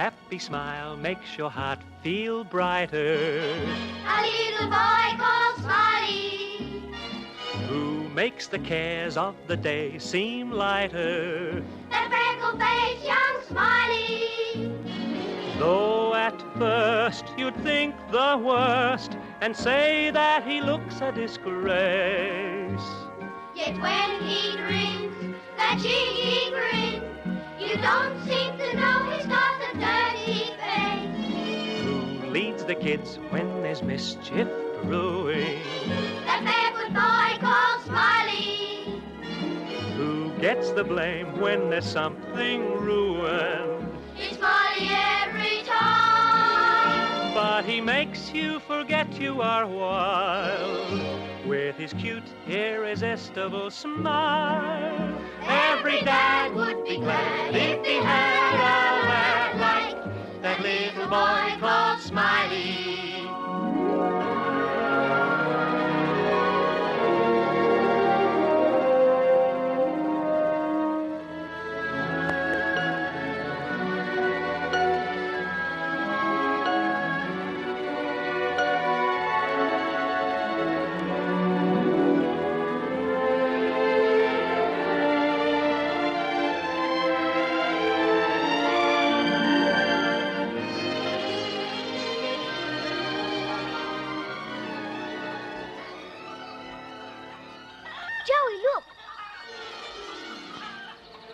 happy smile makes your heart feel brighter. A little boy called Smiley, Who makes the cares of the day seem lighter. that freckle-faced young Smiley. Though at first you'd think the worst and say that he looks a disgrace, Yet when he grins, that cheeky grin, you don't seem to know he's got a dirty face. who leads the kids when there's mischief brewing, That barefoot boy called Smiley, who gets the blame when there's something ruined. it's Smiley every time. But he makes you forget you are wild with his cute, irresistible smile. Every dad would be glad if he had a lad like that little boy called Smiley. Joey, look.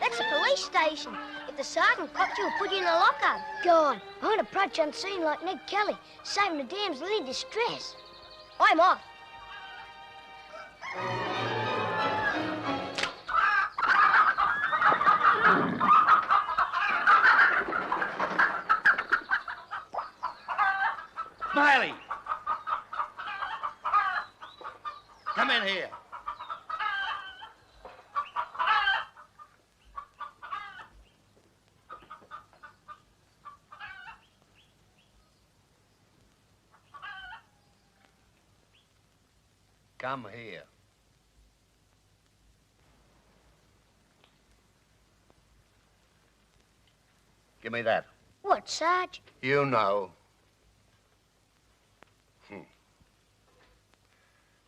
That's a police station. If the sergeant copped you, he'll put you in a lockup. Go on. I want to approach unseen like Ned Kelly, saving the damsel in distress. I'm off. Smiley! Come in here. Come here. Give me that. What, Sarge? You know.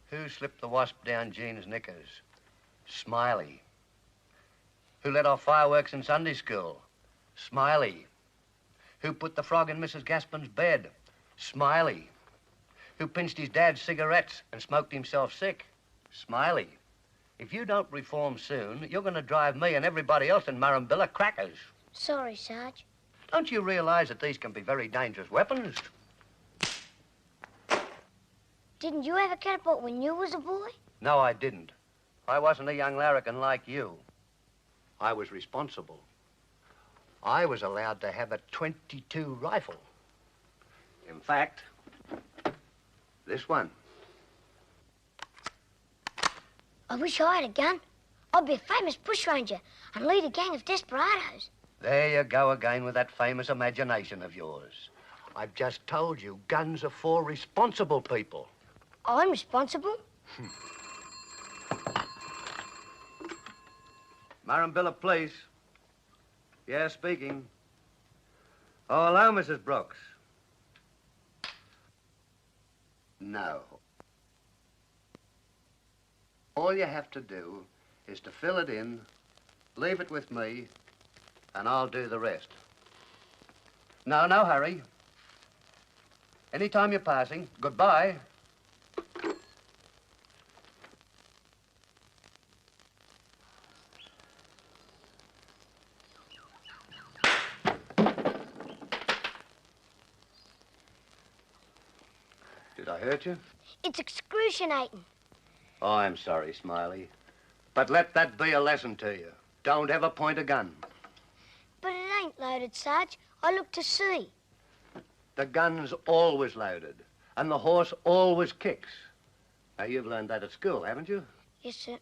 Who slipped the wasp down Jean's knickers? Smiley. Who let off fireworks in Sunday school? Smiley. Who put the frog in Mrs. Gaspin's bed? Smiley. Who pinched his dad's cigarettes and smoked himself sick? Smiley. If you don't reform soon, you're going to drive me and everybody else in Murrumbilla crackers. Sorry, Sarge. Don't you realize that these can be very dangerous weapons? Didn't you have a catapult when you was a boy? No, I didn't. I wasn't a young larrikin like you. I was responsible. I was allowed to have a .22 rifle. In fact, this one. I wish I had a gun. I'd be a famous bushranger and lead a gang of desperados. There you go again with that famous imagination of yours. I've just told you, guns are for responsible people. I'm responsible. Murrumbilla Police. Yeah, speaking. Oh, hello, Mrs. Brooks. No. All you have to do is to fill it in, leave it with me, and I'll do the rest. No, no hurry. Anytime you're passing, goodbye. Did I hurt you? It's excruciating. Oh, I'm sorry, Smiley. But let that be a lesson to you. Don't ever point a gun. But it ain't loaded, Sarge. I look to see. The gun's always loaded, and the horse always kicks. Now, you've learned that at school, haven't you? Yes, sir.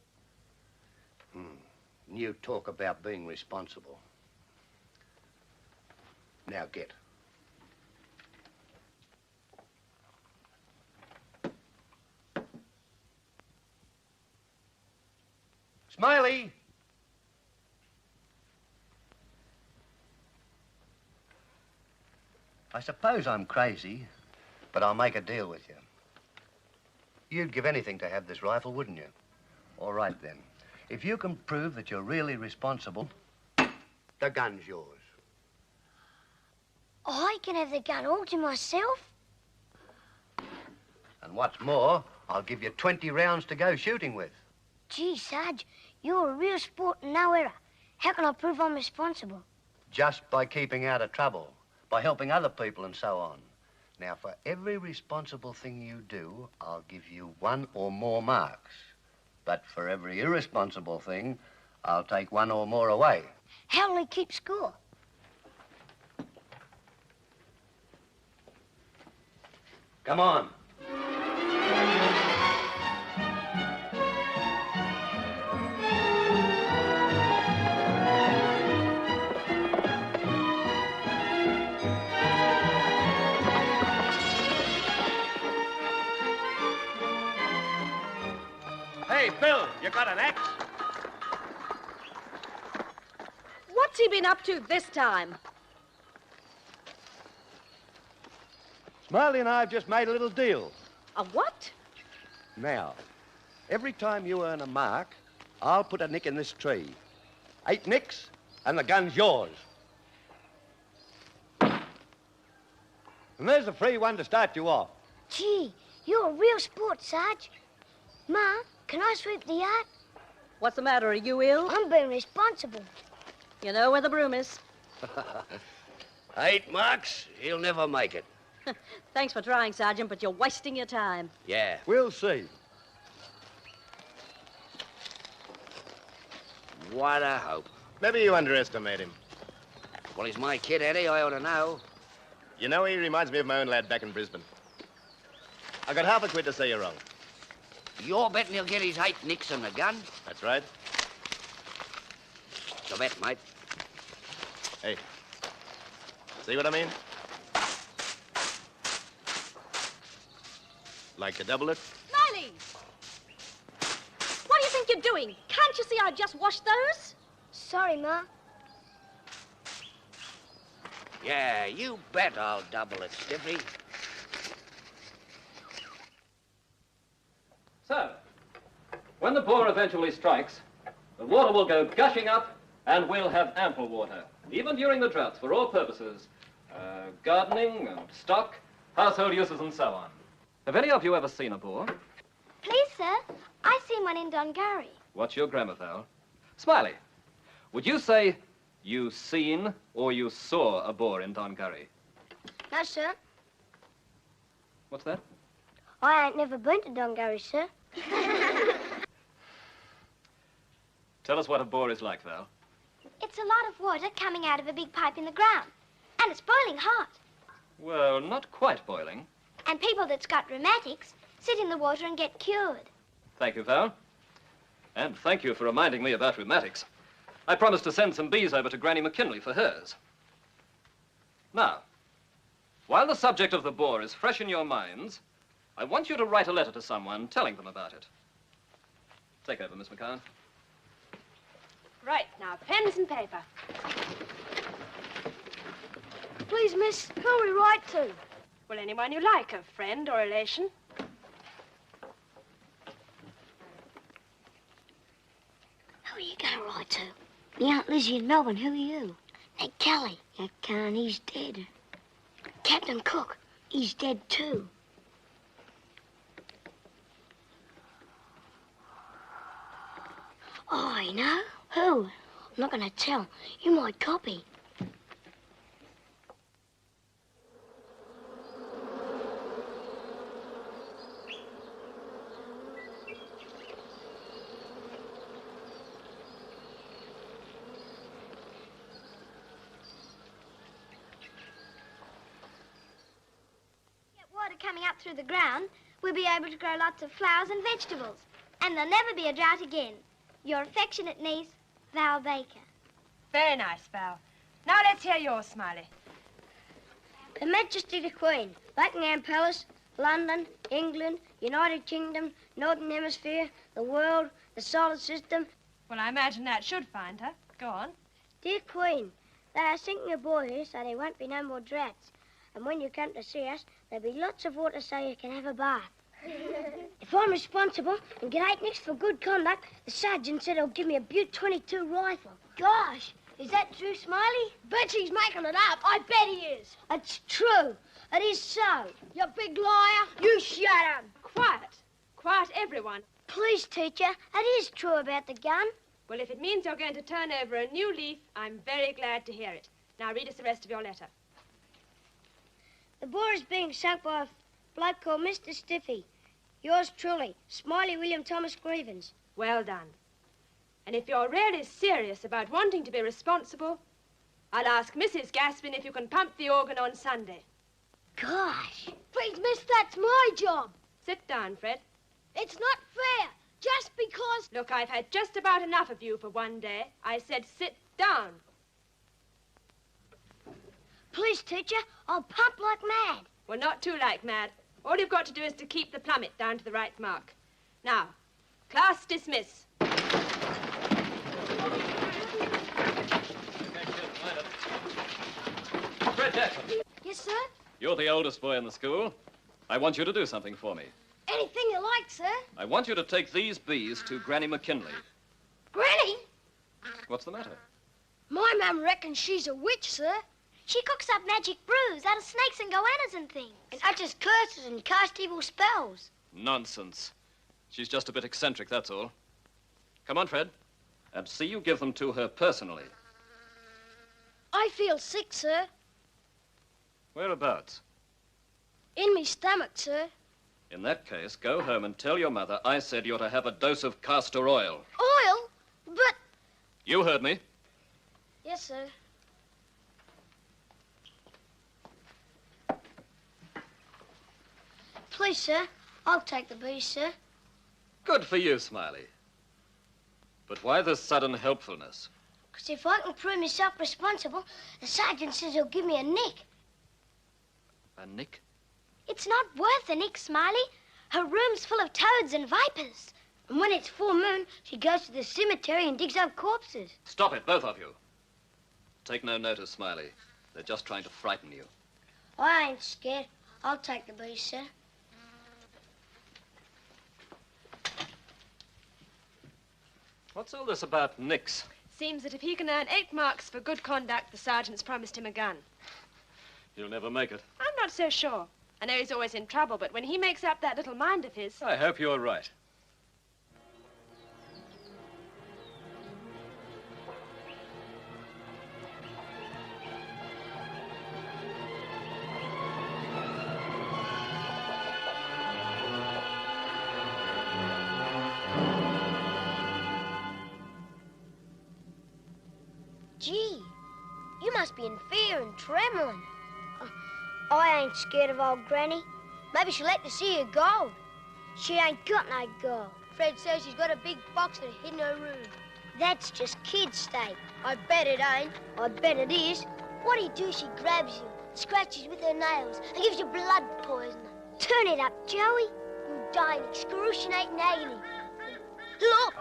You talk about being responsible. Now, get. Smiley! I suppose I'm crazy, but I'll make a deal with you. You'd give anything to have this rifle, wouldn't you? All right, then. If you can prove that you're really responsible, the gun's yours. I can have the gun all to myself? And what's more, I'll give you 20 rounds to go shooting with. Gee, Sarge, you're a real sport and no error. How can I prove I'm responsible? Just by keeping out of trouble, by helping other people and so on. Now, for every responsible thing you do, I'll give you 1 or more marks. But for every irresponsible thing, I'll take 1 or more away. How'll he keep score? Come on. Hey, Bill, you got an axe? What's he been up to this time? Smiley and I have just made a little deal. A what? Now, every time you earn a mark, I'll put a nick in this tree. 8 nicks, and the gun's yours. And there's a free one to start you off. Gee, you're a real sport, Sarge. Ma, can I sweep the yard? What's the matter? Are you ill? I'm being responsible. You know where the broom is. 8 marks, he'll never make it. Thanks for trying, Sergeant, but you're wasting your time. Yeah. We'll see. What a hope. Maybe you underestimate him. Well, he's my kid, Eddie. I ought to know. You know, he reminds me of my own lad back in Brisbane. I got half a quid to say you're wrong. You're betting he'll get his 8 nicks on the gun? That's right. It's a bet, mate. Hey, see what I mean? Like to double it? Smiley! What do you think you're doing? Can't you see I just washed those? Sorry, Ma. Yeah, you bet I'll double it, Stiffy. So, when the pour eventually strikes, the water will go gushing up and we'll have ample water, even during the droughts, for all purposes. Gardening, and stock, household uses and so on. Have any of you ever seen a boar? Please, sir, I seen one in Dongarry. What's your grammar, Val? Smiley, would you say you seen or you saw a boar in Dongarry? No, sir. What's that? I ain't never been to Dongarry, sir. Tell us what a boar is like, Val. It's a lot of water coming out of a big pipe in the ground. And it's boiling hot. Well, not quite boiling. And people that's got rheumatics sit in the water and get cured. Thank you, Val. And thank you for reminding me about rheumatics. I promised to send some bees over to Granny McKinley for hers. Now, while the subject of the boar is fresh in your minds, I want you to write a letter to someone telling them about it. Take over, Miss McCann. Right, now, pens and paper. Please, miss, who'll we write to? Well, anyone you like, a friend or relation. Who are you going to write to? Me Aunt Lizzie in Melbourne. Who are you? Ned Kelly. That can't, he's dead. Captain Cook, he's dead too. Oh, I know. Who? I'm not going to tell. You might copy. Water coming up through the ground, we'll be able to grow lots of flowers and vegetables. And there'll never be a drought again. Your affectionate niece, Val Baker. Very nice, Val. Now let's hear yours, Smiley. Her Majesty the Queen, Buckingham Palace, London, England, United Kingdom, Northern Hemisphere, the world, the solar system. Well, I imagine that should find her. Go on. Dear Queen, they are sinking a boy here so there won't be no more droughts. And when you come to see us, there'll be lots of water so you can have a bath. If I'm responsible and get 8 nicks for good conduct, the sergeant said he'll give me a Butte 22 rifle. Gosh, is that true, Smiley? Bet he's making it up. I bet he is. It's true. It is so. You big liar. You shut up. Quiet. Quiet, everyone. Please, teacher, it is true about the gun. Well, if it means you're going to turn over a new leaf, I'm very glad to hear it. Now read us the rest of your letter. The bore is being sunk by a bloke called Mr. Stiffy. Yours truly, Smiley William Thomas Grievens. Well done. And if you're really serious about wanting to be responsible, I'll ask Mrs. Gaspin if you can pump the organ on Sunday. Gosh. Please, miss, that's my job. Sit down, Fred. It's not fair. Just because... Look, I've had just about enough of you for one day. I said sit down. Please, teacher, I'll pump like mad. Well, not too like mad. All you've got to do is to keep the plummet down to the right mark. Now, class dismiss. Fred Jackson. Yes, sir? You're the oldest boy in the school. I want you to do something for me. Anything you like, sir. I want you to take these bees to Granny McKinley. Granny? What's the matter? My mum reckons she's a witch, sir. She cooks up magic brews out of snakes and goannas and things. And utters curses and casts evil spells. Nonsense. She's just a bit eccentric, that's all. Come on, Fred. And see you give them to her personally. I feel sick, sir. Whereabouts? In me stomach, sir. In that case, go home and tell your mother I said you're to have a dose of castor oil. Oil? But... You heard me. Yes, sir. Please, sir. I'll take the bees, sir. Good for you, Smiley. But why this sudden helpfulness? Because if I can prove myself responsible, the sergeant says he'll give me a nick. A nick? It's not worth a nick, Smiley. Her room's full of toads and vipers. And when it's full moon, she goes to the cemetery and digs up corpses. Stop it, both of you. Take no notice, Smiley. They're just trying to frighten you. I ain't scared. I'll take the bees, sir. What's all this about nicks? Seems that if he can earn 8 marks for good conduct, the sergeant's promised him a gun. You'll never make it. I'm not so sure. I know he's always in trouble, but when he makes up that little mind of his... I hope you're right. Gee, you must be in fear and trembling. I ain't scared of old Granny. Maybe she'll let you see her gold. She ain't got no gold. Fred says she's got a big box that hid in her room. That's just kid state. I bet it ain't. I bet it is. What do you do? She grabs you, scratches with her nails, and gives you blood poison. Turn it up, Joey. You'll die in excruciating agony. Look!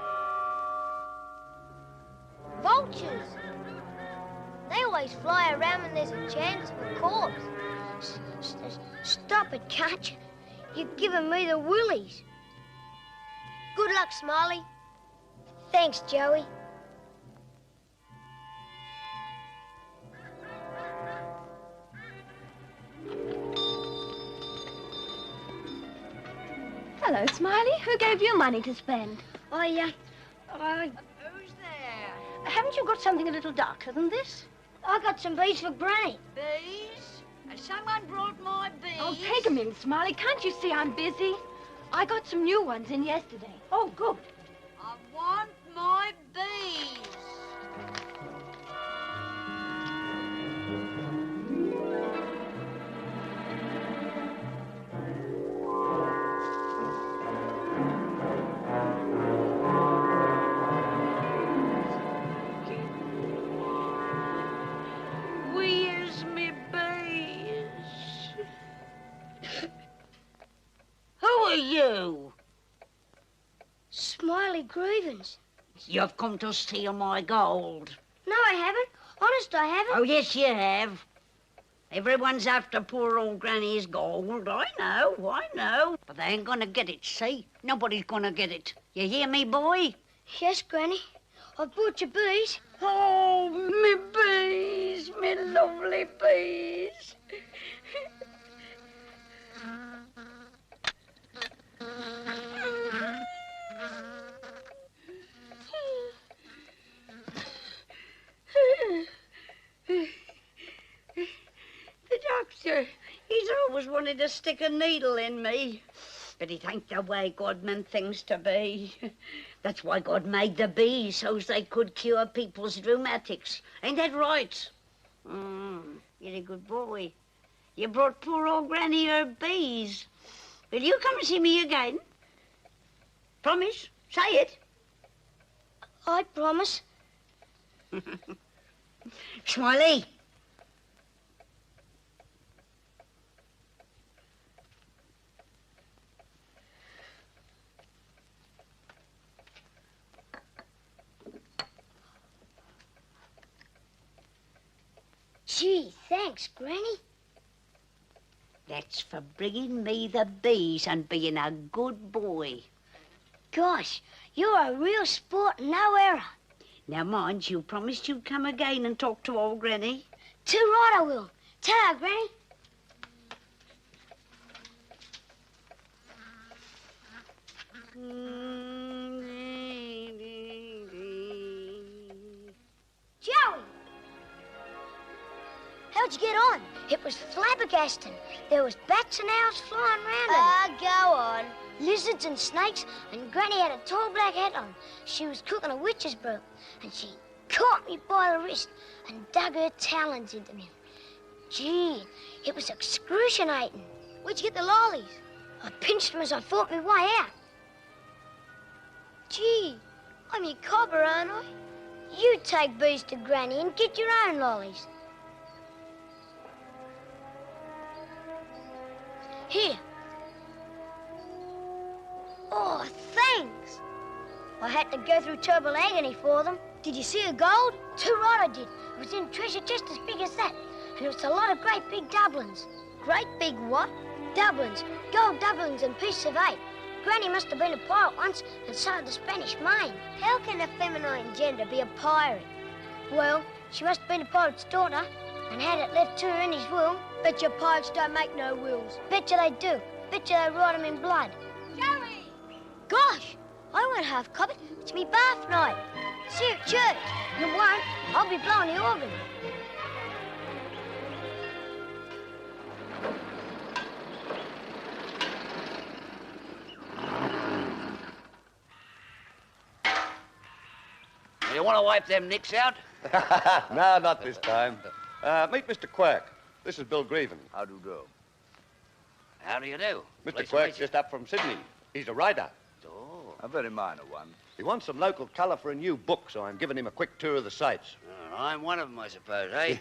Vultures. They always fly around when there's a chance of a corpse. Stop it, can't you? You're giving me the willies. Good luck, Smiley. Thanks, Joey. Hello, Smiley. Who gave you money to spend? Who's there? Haven't you got something a little darker than this? I got some bees for Granny. Bees? Has someone brought my bees? Oh, take them in, Smiley. Can't you see I'm busy? I got some new ones in yesterday. Oh, good. I want my bees. Where's me bees? Who are you? Smiley Grievens. You've come to steal my gold. No, I haven't. Honest, I haven't. Oh, yes, you have. Everyone's after poor old Granny's gold. I know. But they ain't gonna get it, see? Nobody's gonna get it. You hear me, boy? Yes, Granny. I've brought your bees. Oh, me bees, me lovely bees. The doctor, he's always wanted to stick a needle in me. But it ain't the way God meant things to be. That's why God made the bees, so's they could cure people's rheumatics. Ain't that right? You're a good boy. You brought poor old Granny her bees. Will you come and see me again? Promise? Say it. I promise. Smiley. Gee, thanks, Granny. That's for bringing me the bees and being a good boy. Gosh, you're a real sport, no error. Now, mind, you promised you'd come again and talk to old Granny. Too right I will. Ta-ra, Granny. Joey! How'd you get on? It was flabbergasting. There was bats and owls flying round go on. Lizards and snakes, and Granny had a tall black hat on. She was cooking a witch's brew, and she caught me by the wrist and dug her talons into me. Gee, it was excruciating. Where'd you get the lollies? I pinched them as I fought my way out. Gee, I'm your cobber, aren't I? You take bees to Granny and get your own lollies. Here. Oh, thanks. I had to go through terrible agony for them. Did you see the gold? Too right I did. It was in a treasure just as big as that. And it was a lot of great big doublins. Great big what? Doublins. Gold doublins and pieces of 8. Granny must have been a pirate once and sailed the Spanish Main. How can a feminine gender be a pirate? Well, she must have been a pirate's daughter and had it left to her in his will. Bet your pirates don't make no wills. Bet you they do. Bet you they write them in blood. Joey! Gosh, I won't half cop it. It's me bath night. See you at church. You won't. I'll be blowing the organ. You want to wipe them nicks out? No, not this time. Meet Mr. Quirk. This is Bill Grieven. How do you do? How do you do? Mr. Pleased to Quirk's meet you. just up from Sydney. He's a writer. Oh. A very minor one. He wants some local colour for a new book, so I'm giving him a quick tour of the sights. I'm one of them, I suppose, eh?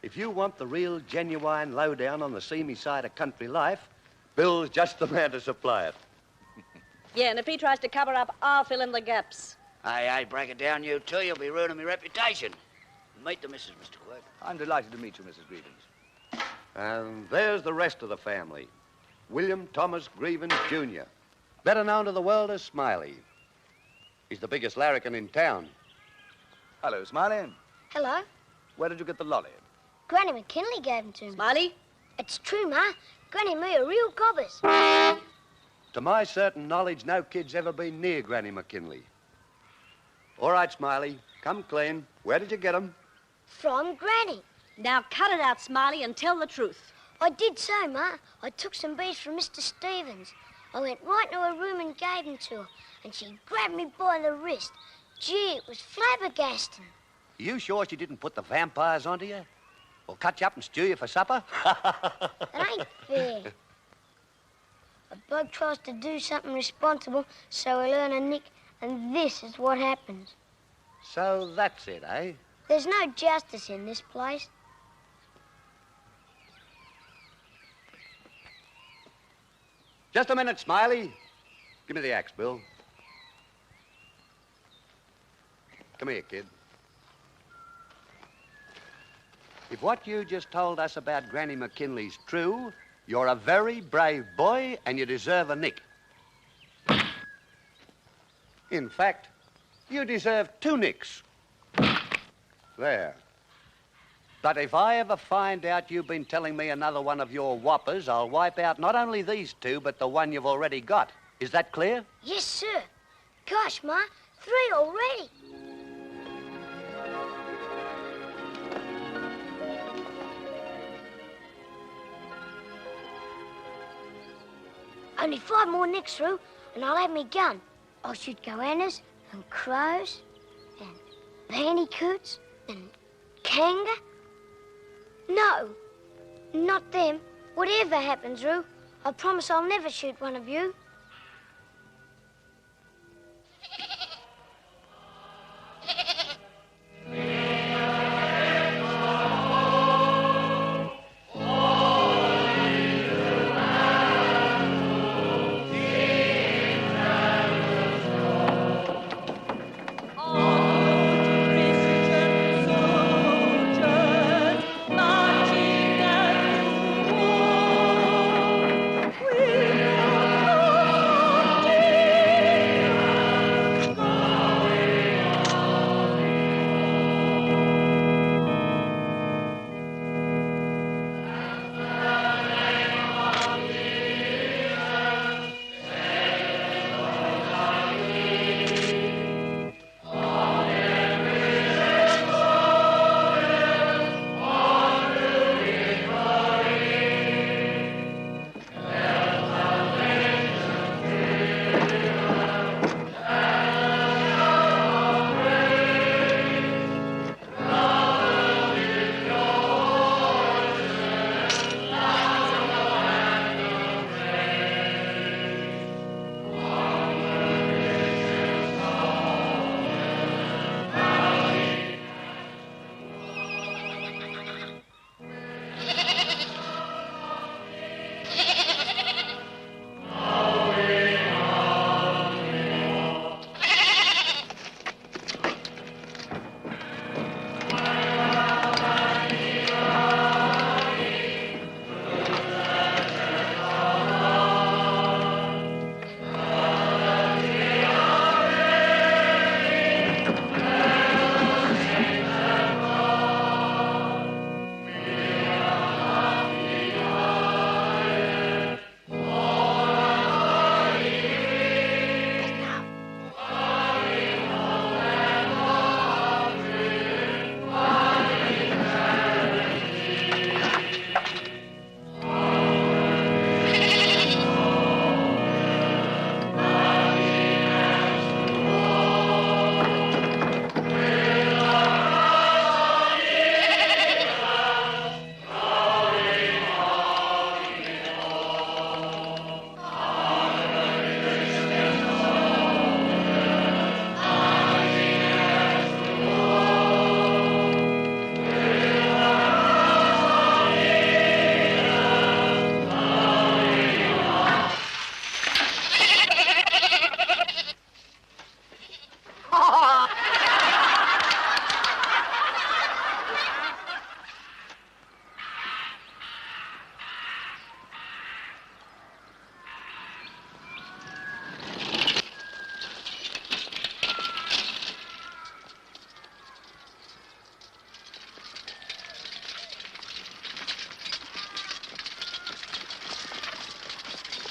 If you want the real, genuine lowdown on the seamy side of country life, Bill's just the man to supply it. Yeah, and if he tries to cover up, I'll fill in the gaps. Aye, break it down, you two. You'll be ruining my reputation. Meet the missus, Mr. Quirk. I'm delighted to meet you, Mrs. Grievens. And there's the rest of the family. William Thomas Grievens, Jr., better known to the world as Smiley. He's the biggest larrikin in town. Hello, Smiley. Hello. Where did you get the lolly? Granny McKinley gave them to me. Smiley? It's true, Ma. Granny and me are real cobbers. To my certain knowledge, no kid's ever been near Granny McKinley. All right, Smiley, come clean. Where did you get 'em? From Granny. Now cut it out, Smiley, and tell the truth. I did so, Ma. I took some bees from Mr. Stevens. I went right into her room and gave them to her, and she grabbed me by the wrist. Gee, it was flabbergasting. You sure she didn't put the vampires onto you? Or cut you up and stew you for supper? It ain't fair. A bug tries to do something responsible, so he'll earn a nick, and this is what happens. So that's it, eh? There's no justice in this place. Just a minute, Smiley. Give me the axe, Bill. Come here, kid. If what you just told us about Granny McKinley's true, you're a very brave boy and you deserve a nick. In fact, you deserve 2 nicks. There. But if I ever find out you've been telling me another one of your whoppers, I'll wipe out not only these 2, but the one you've already got. Is that clear? Yes, sir. Gosh, Ma, 3 already. Only 5 more nicks through, and I'll have me gun. I'll shoot goannas and crows and bandicoots and kanga. No, not them. Whatever happens, Roo, I promise I'll never shoot one of you.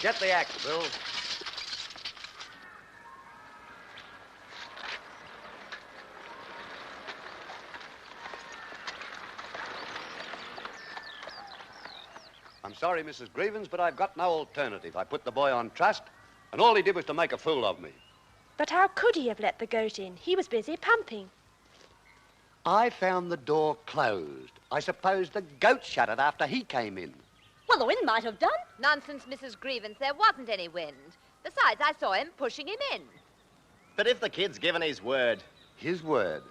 Get the axe, Bill. I'm sorry, Mrs. Grievens, but I've got no alternative. I put the boy on trust, and all he did was to make a fool of me. But how could he have let the goat in? He was busy pumping. I found the door closed. I suppose the goat shut it after he came in. Well, the wind might have done. Nonsense, Mrs. Grievens. There wasn't any wind. Besides, I saw him pushing him in. But if the kid's given his word... His word?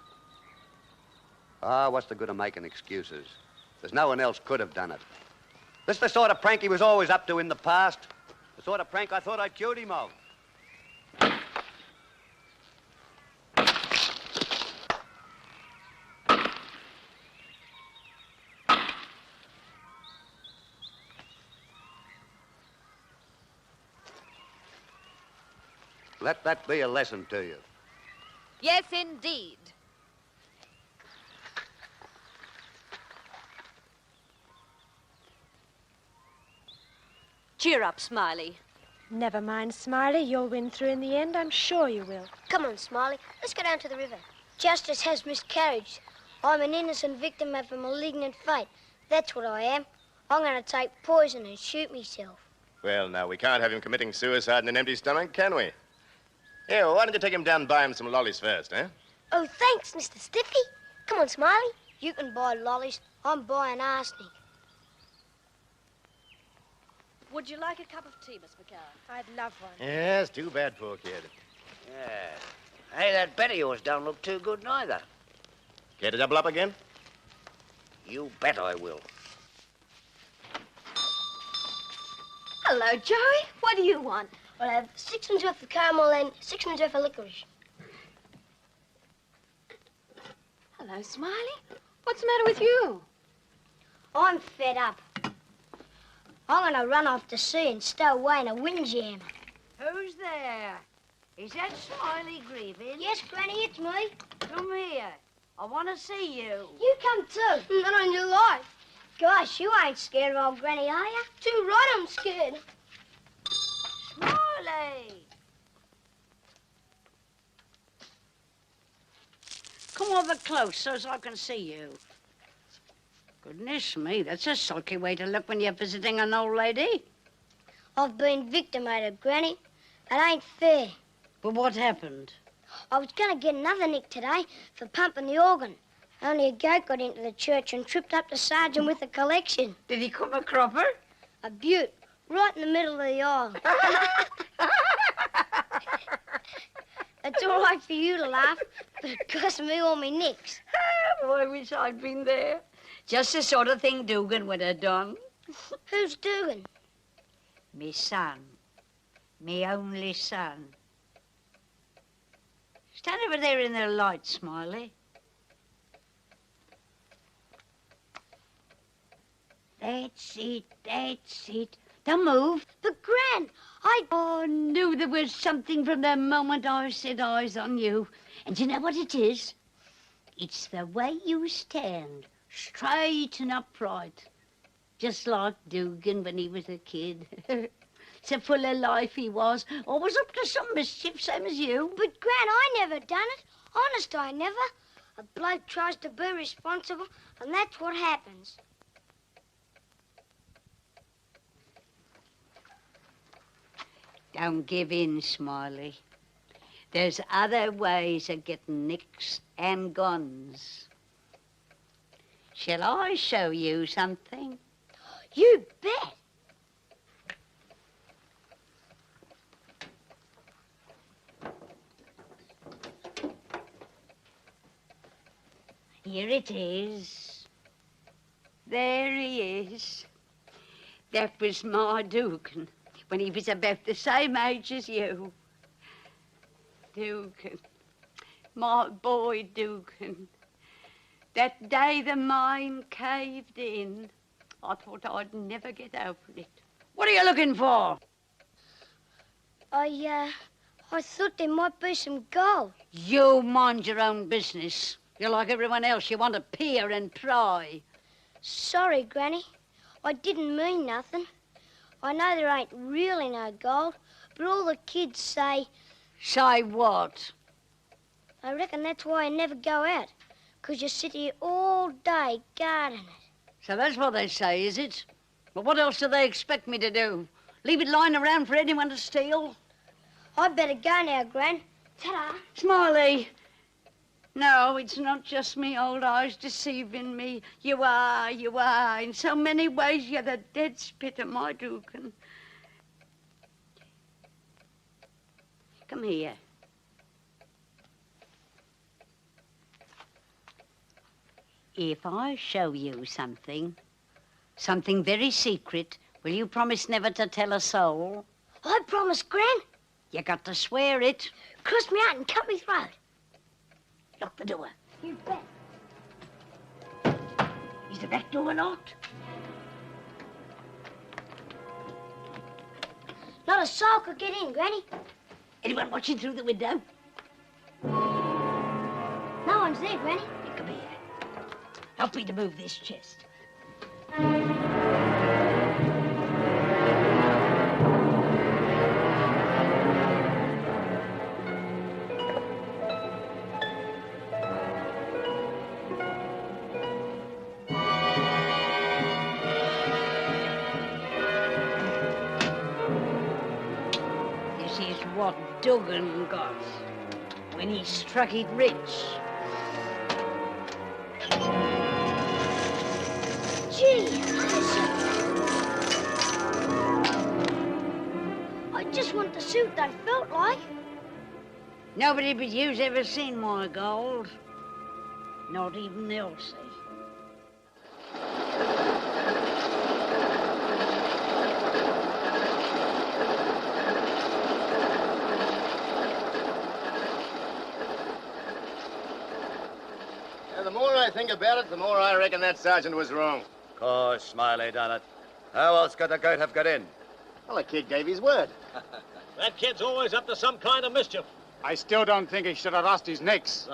Ah, what's the good of making excuses? There's no one else could have done it. This is the sort of prank he was always up to in the past. The sort of prank I thought I'd cured him of. Let that be a lesson to you. Yes, indeed. Cheer up, Smiley. Never mind, Smiley. You'll win through in the end. I'm sure you will. Come on, Smiley. Let's go down to the river. Justice has miscarried. I'm an innocent victim of a malignant fate. That's what I am. I'm going to take poison and shoot myself. Well, now, we can't have him committing suicide in an empty stomach, can we? Yeah, well, why don't you take him down and buy him some lollies first, eh? Oh, thanks, Mr. Stiffy. Come on, Smiley. You can buy lollies. I'm buying arsenic. Would you like a cup of tea, Miss McCann? I'd love one. Yeah, it's too bad, poor kid. Yeah. Hey, that bet of yours don't look too good neither. Care to double up again? You bet I will. Hello, Joey. What do you want? I'll have 6 worth of caramel and 6 worth of licorice. Hello, Smiley. What's the matter with you? I'm fed up. I'm going to run off to sea and stow away in a windjammer. Who's there? Is that Smiley grieving? Yes, Granny, it's me. Come here. I want to see you. You come too. Not on your life. Gosh, you ain't scared of old Granny, are you? Too right, I'm scared. Smiley! Come over close so as I can see you. Goodness me, that's a sulky way to look when you're visiting an old lady. I've been victimated, Granny. It ain't fair. But what happened? I was going to get another nick today for pumping the organ. Only a goat got into the church and tripped up the sergeant with a collection. Did he come a cropper? A beaut, right in the middle of the aisle. It's all right for you to laugh, but it cost me all my nicks. Oh, I wish I'd been there. Just the sort of thing Dugan would have done. Who's Dugan? Me son. Me only son. Stand over there in the light, Smiley. That's it, that's it. Don't move. But, Gran, I knew there was something from the moment I set eyes on you. And you know what it is? It's the way you stand, straight and upright. Just like Dugan when he was a kid. So full of life he was. Always up to some mischief, same as you. But, Gran, I never done it. Honest, I never. A bloke tries to be responsible, and that's what happens. Don't give in, Smiley. There's other ways of getting nicks and guns. Shall I show you something? You bet. Here it is. There he is. That was my Dugan when he was about the same age as you. Dugan. My boy Dugan. That day the mine caved in, I thought I'd never get over it. What are you looking for? I thought there might be some gold. You mind your own business. You're like everyone else. You want to peer and pry. Sorry, Granny. I didn't mean nothing. I know there ain't really no gold, but all the kids say... Say what? I reckon that's why I never go out, 'cause you sit here all day guarding it. So that's what they say, is it? Well, what else do they expect me to do? Leave it lying around for anyone to steal? I'd better go now, Gran. Ta-da. Smiley! No, it's not just me old eyes deceiving me. You are. In so many ways, you're the dead spit of my Dugan. Come here. If I show you something very secret, will you promise never to tell a soul? I promise, Gran. You got to swear it. Cross me out and cut me throat. Lock the door. You bet. Is the back door locked? Not a soul could get in, Granny. Anyone watching through the window? No one's there, Granny. You come here. Help me to move this chest. This is what Duggan got when he struck it rich. Gee, I just want the suit that felt like. Nobody but you's ever seen my gold. Not even Elsie. The more I think about it, the more I reckon that sergeant was wrong. Of course, Smiley done it. How else could the goat have got in? Well, the kid gave his word. That kid's always up to some kind of mischief. I still don't think he should have lost his nicks.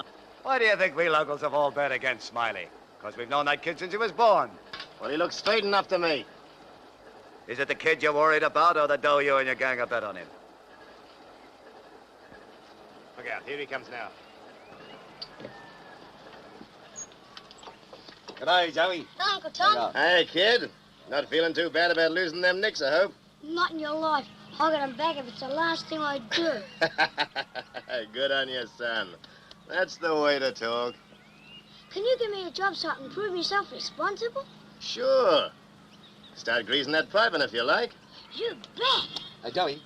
Why do you think we locals have all bet against Smiley? Because we've known that kid since he was born. Well, he looks straight enough to me. Is it the kid you're worried about or the dough you and your gang have bet on him? Look out, here he comes now. G'day, Joey. Hi, Uncle Tom. Hey, kid. Not feeling too bad about losing them nicks, I hope? Not in your life. I'll get them back if it's the last thing I do. Good on you, son. That's the way to talk. Can you give me a job so I can prove myself responsible? Sure. Start greasing that piping if you like. You bet. Hey, Joey.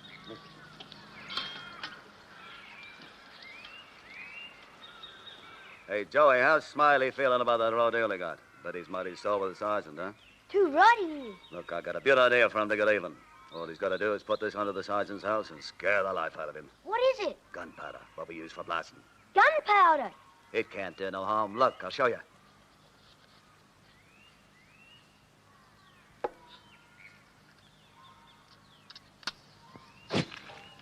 Hey, Joey, how's Smiley feeling about that raw deal he got? Bet he's mighty sore with the sergeant, huh? Too righty. Look, I got a good idea for him to get even. All he's got to do is put this under the sergeant's house and scare the life out of him. What is it? Gunpowder, what we use for blasting. Gunpowder. It can't do no harm. Look, I'll show you.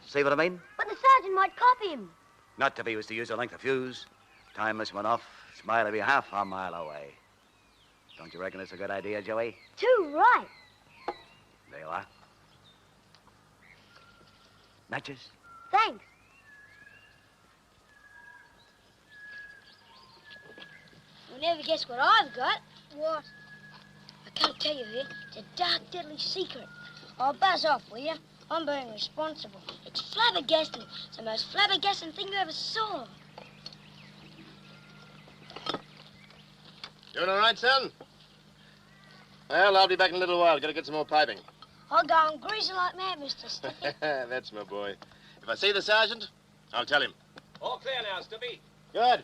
See what I mean? But the sergeant might copy him. Not if he was to use a length of fuse. Time this one off, Smiley be half a mile away. Don't you reckon it's a good idea, Joey? Too right. There you are. Matches? Thanks. You'll never guess what I've got. What? I can't tell you here. It's a dark, deadly secret. I'll buzz off, will you? I'm being responsible. It's flabbergasting. It's the most flabbergasting thing you ever saw. Doing all right, son? Well, I'll be back in a little while. Gotta get some more piping. I'll go on greasing like mad, Mr. Sticky. That's my boy. If I see the sergeant, I'll tell him. All clear now, Stippy. Good.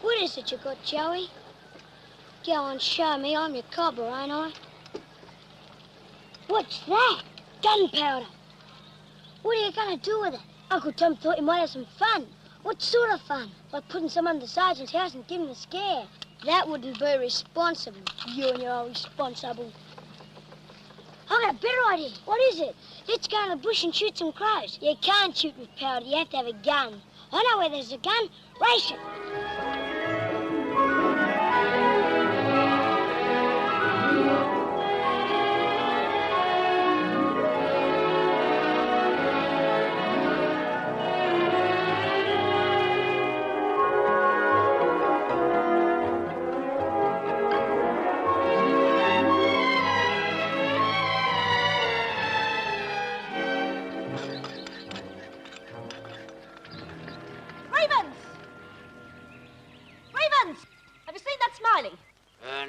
What is it you got, Joey? Go on, show me. I'm your cobber, ain't I? What's that? Gunpowder. What are you going to do with it? Uncle Tom thought you might have some fun. What sort of fun? Like putting some under the sergeant's house and giving him a scare. That wouldn't be responsible. You and your responsible. I got a better idea. What is it? Let's go in the bush and shoot some crows. You can't shoot with powder. You have to have a gun. I know where there's a gun. Race it.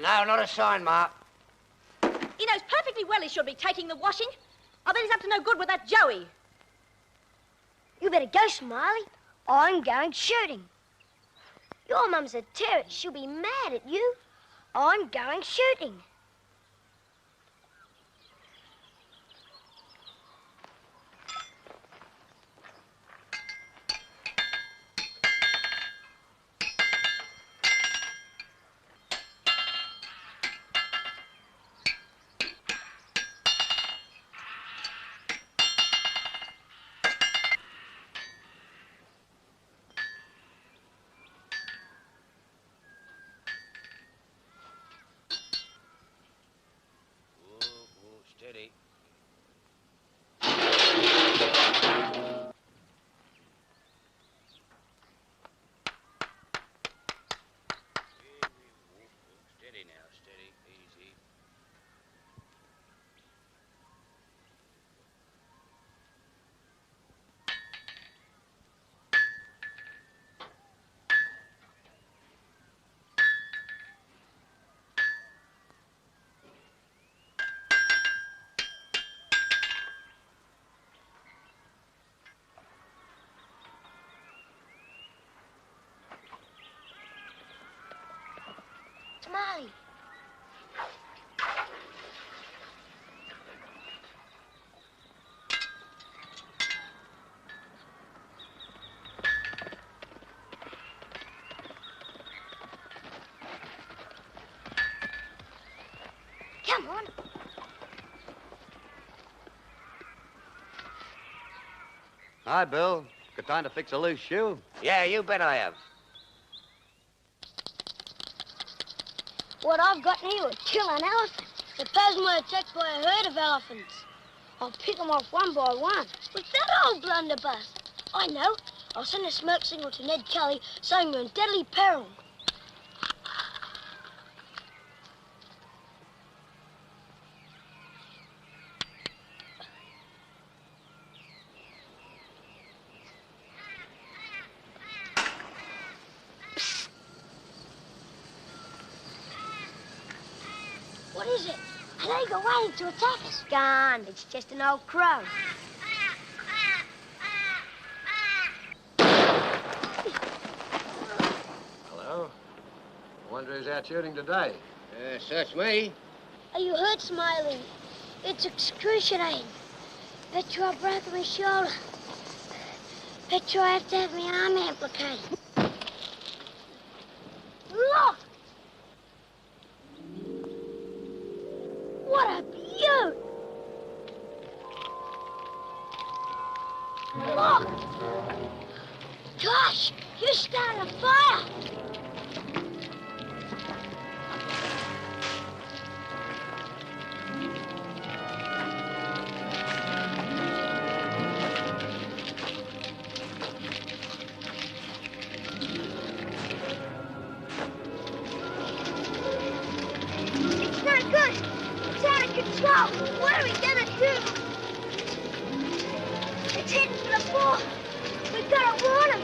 No, not a sign, Mark. He knows perfectly well he should be taking the washing. I bet he's up to no good with that Joey. You better go, Smiley. I'm going shooting. Your mum's a terrorist. She'll be mad at you. I'm going shooting. Smiley. Come on. Hi, Bill. Good time to fix a loose shoe? Yeah, you bet I have. What I've got here would kill an elephant. Suppose we're attacked by a herd of elephants. I'll pick them off one by one. With that old blunderbuss. I know. I'll send a smoke signal to Ned Kelly saying we're in deadly peril. What is it? An eagle waiting to attack us. Gone. It's just an old crow. Hello. I wonder who's out shooting today. Search me. Are you hurt, Smiley? It's excruciating. Bet you I broke my shoulder. Bet you I have to have my arm amputated. Look! What a beaut! Look! Gosh, you started a fire! It's not good! It's out of control! What are we gonna do? It's heading for the fort! We've gotta warn him!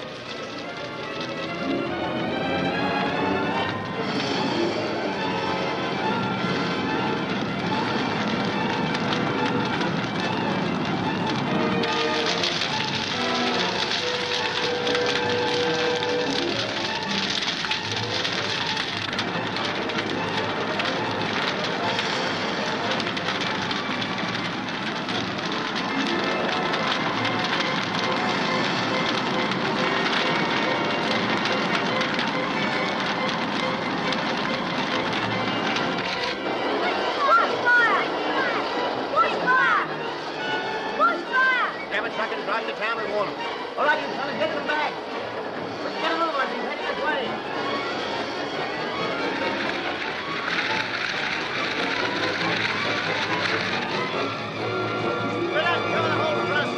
Drive to town and warn them. All right, you fellas, get them back. Let's get a move on. He's heading this way. We're not killing the whole trust.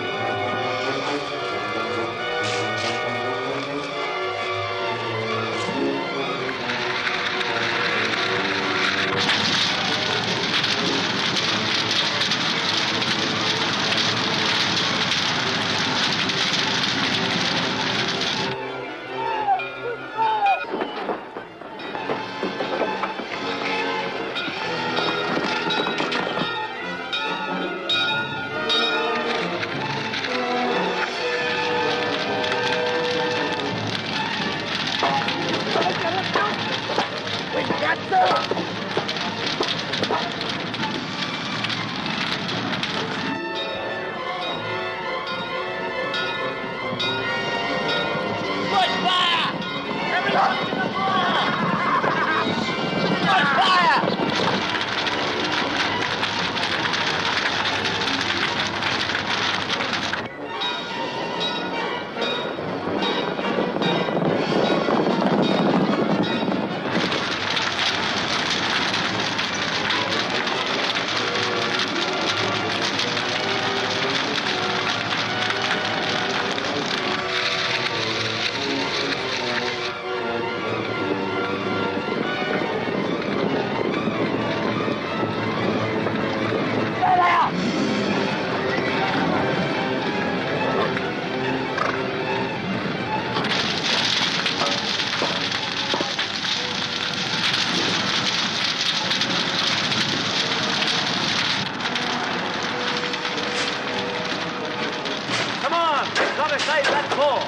Gotta save that ball.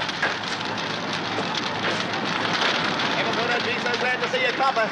Never thought I'd be so glad to see a copper.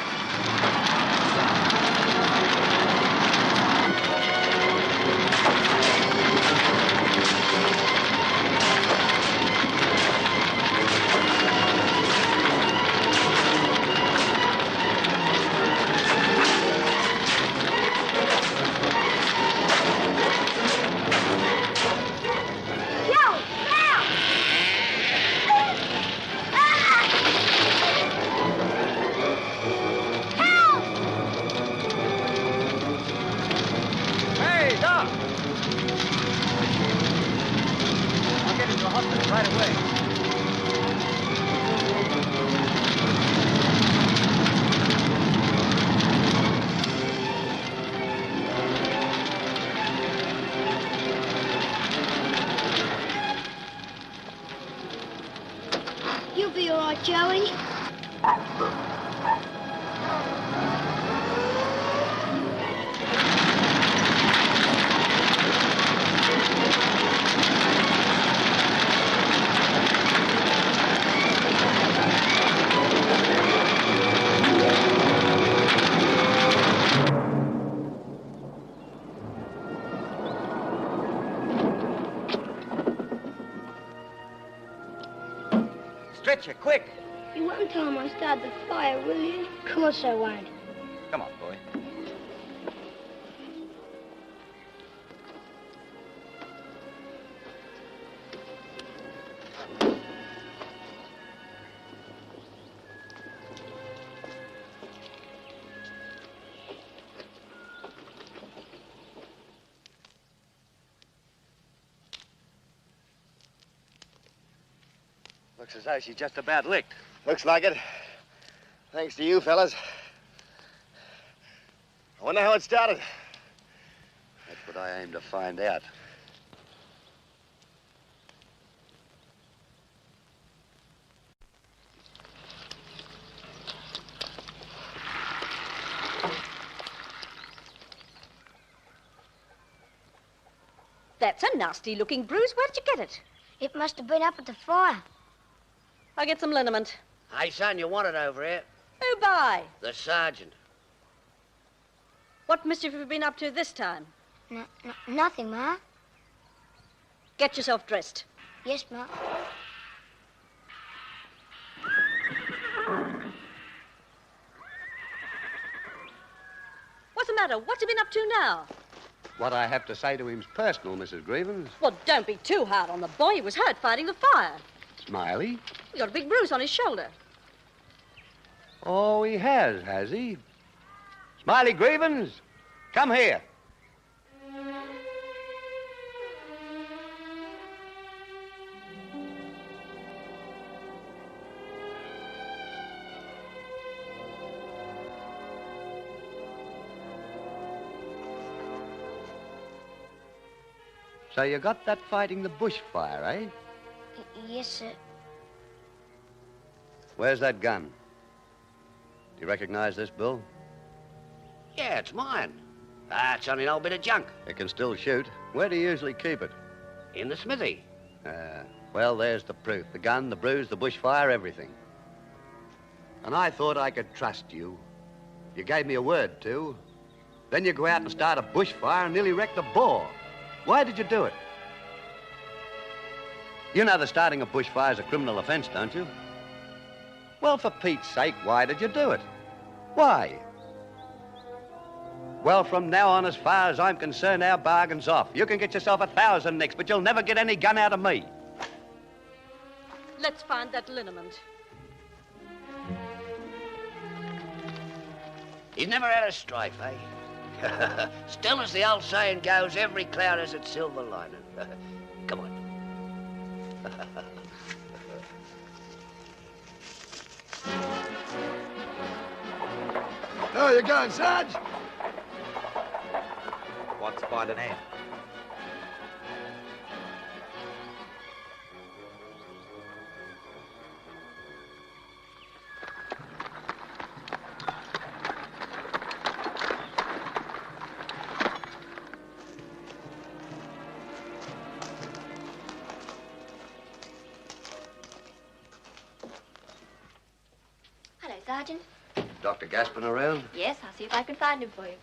Stretcher, quick. You won't tell him I started the fire, will you? Of course I won't. Come on, boy. Looks as though she's just about licked. Looks like it. Thanks to you, fellas. I wonder how it started. That's what I aim to find out. That's a nasty-looking bruise. Where did you get it? It must have been up at the fire. I'll get some liniment. Hey, son, you want it over here? Who by? The sergeant. What mischief have you been up to this time? Nothing, Ma. Get yourself dressed. Yes, Ma. What's the matter? What's he been up to now? What I have to say to him's personal, Mrs. Grievens. Well, don't be too hard on the boy. He was hurt fighting the fire. Smiley? He got a big bruise on his shoulder. Oh, he has he? Smiley Grievens, come here. So you got that fighting the bushfire, eh? Yes, sir. Where's that gun? Do you recognize this, Bill? Yeah, it's mine. Ah, it's only an old bit of junk. It can still shoot. Where do you usually keep it? In the smithy. Well, there's the proof. The gun, the bruise, the bushfire, everything. And I thought I could trust you. You gave me a word, too. Then you go out and start a bushfire and nearly wreck the boar. Why did you do it? You know that starting a bushfire is a criminal offense, don't you? Well, for Pete's sake, why did you do it? Why? Well, from now on, as far as I'm concerned, our bargain's off. You can get yourself 1,000 nicks, but you'll never get any gun out of me. Let's find that liniment. He's never had a strife, eh? Still, as the old saying goes, every cloud has its silver lining. Come on. How you going, Sarge? What's by the name? Hello, Sergeant. Dr. Gaspin around? Yes, I'll see if I can find him for you.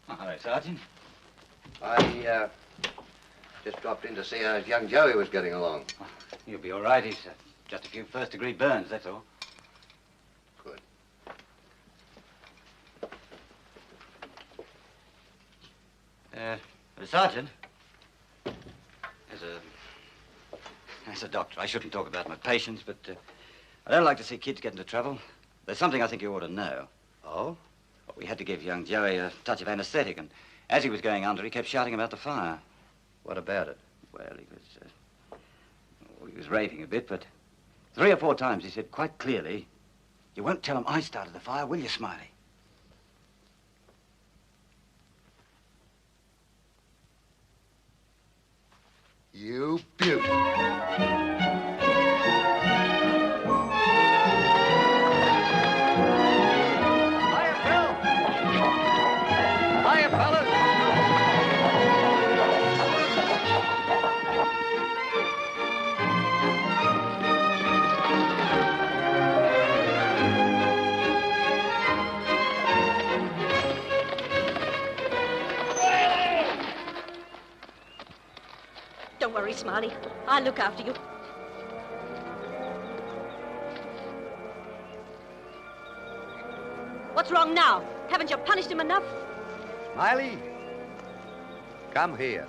Oh, hello, Sergeant. I just dropped in to see how young Joey was getting along. Oh, he'll be all right. He's just a few first-degree burns, that's all. Good. Sergeant, as a doctor, I shouldn't talk about my patients, but I don't like to see kids get into trouble. There's something I think you ought to know. Oh? Well, we had to give young Joey a touch of anesthetic, and as he was going under, he kept shouting about the fire. What about it? Well, he was raving a bit, but 3 or 4 times he said quite clearly, "You won't tell him I started the fire, will you, Smiley?" You beauty. Hiya, fellas. Don't worry, Smiley. I'll look after you. What's wrong now? Haven't you punished him enough? Smiley, come here.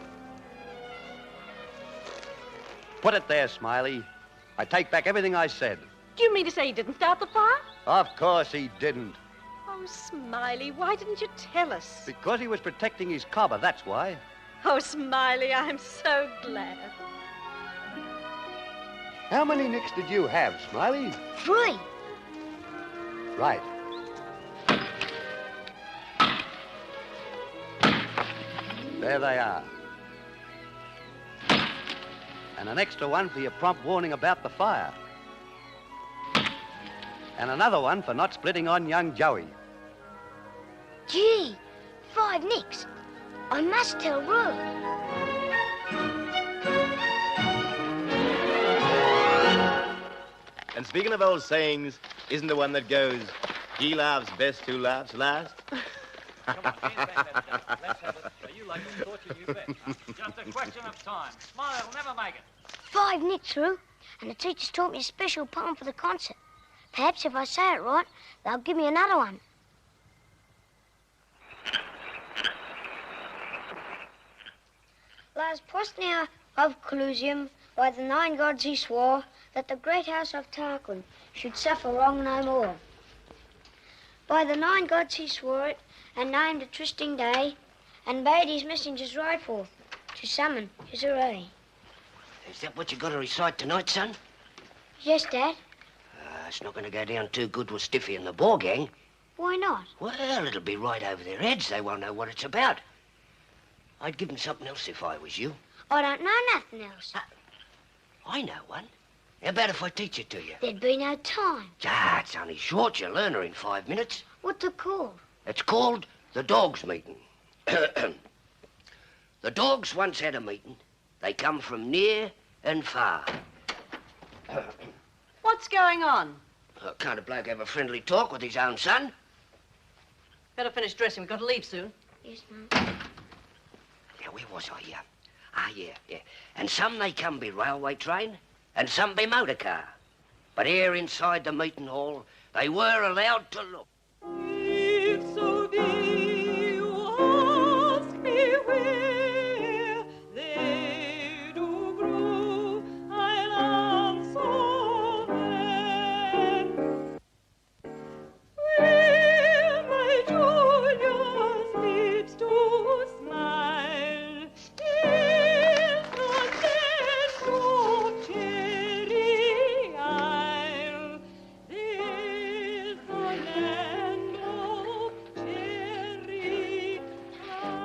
Put it there, Smiley. I take back everything I said. Do you mean to say he didn't start the fire? Of course he didn't. Oh, Smiley, why didn't you tell us? Because he was protecting his cobber, that's why. Oh, Smiley, I'm so glad. How many nicks did you have, Smiley? 3. Right. There they are. And an extra one for your prompt warning about the fire. And another one for not splitting on young Joey. Gee, 5 nicks. I must tell Ruth. And speaking of old sayings, isn't the one that goes, he laughs best who laughs last? Come on, let's have it. You like to torture, you bet. Just a question of time. Smiley will never make it. 5 nicks, Roo. And the teacher's taught me a special poem for the concert. Perhaps if I say it right, they'll give me another one. Last Postnia of Collusium, by the 9 gods he swore that the great house of Tarquin should suffer wrong no more. By the 9 gods he swore it, and named a trysting day, and bade his messengers ride forth to summon his array. Is that what you got to recite tonight, son? Yes, Dad. It's not going to go down too good with Stiffy and the ball gang. Why not? Well, it'll be right over their heads. They won't know what it's about. I'd give them something else if I was you. I don't know nothing else. I know one. How about if I teach it to you? There'd be no time. Ah, it's only short. You'll learn her in 5 minutes. What's it called? It's called the Dogs' Meeting. The dogs once had a meeting. They come from near and far. What's going on? Can't a bloke have a friendly talk with his own son? Better finish dressing. We've got to leave soon. Yes, Mum. Yeah, where was I here? Yeah. And some they come by railway train, and some by motor car. But here inside the meeting hall, they were allowed to look. If so be you ask me where they do grow, I'll answer then. Where my Julius sleeps to smile, in the nest of Cherry Isle, there's the land of cherry Isle.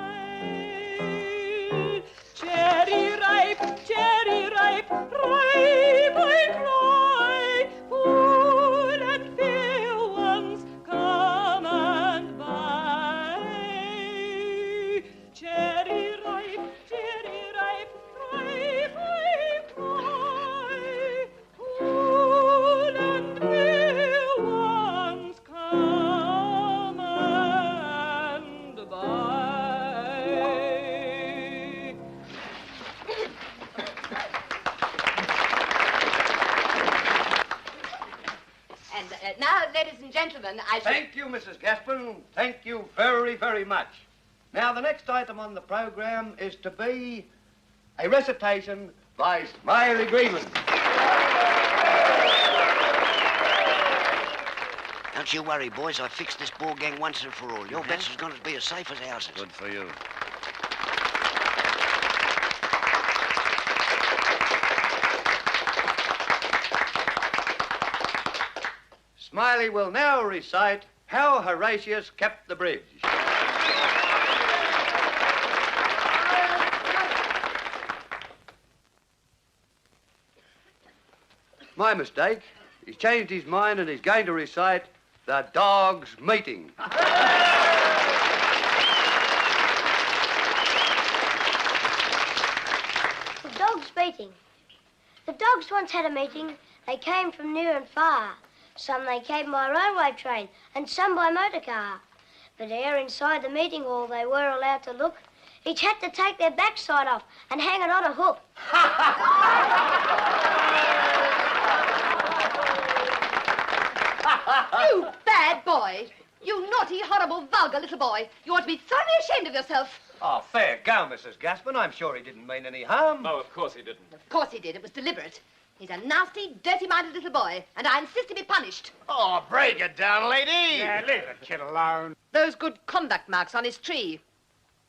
Cherry ripe, ripe I cry, full and fair ones come and buy. Cherry ripe, ripe I cry, full and fair ones come and buy. And now, ladies and gentlemen, I should... Thank you, Mrs. Gaspin. Thank you very, very much. Now, the next item on the program is to be a recitation by Smiley Greenman. Don't you worry, boys. I fixed this ball gang once and for all. Your bets is going to be as safe as houses. Good for you. Smiley will now recite How Horatius Kept the Bridge. My mistake. He's changed his mind and he's going to recite the dog's meeting. The dog's meeting. The dogs once had a meeting. They came from near and far. Some they came by railway train and some by motor car. But ere inside the meeting hall they were allowed to look, each had to take their backside off and hang it on a hook. You bad boy. You naughty, horrible, vulgar little boy. You ought to be thoroughly ashamed of yourself. Oh, fair go, Mrs. Gaspin. I'm sure he didn't mean any harm. No, of course he didn't. Of course he did. It was deliberate. He's a nasty, dirty-minded little boy, and I insist he be punished. Oh, break it down, lady. Yeah, leave the kid alone. Those good conduct marks on his tree.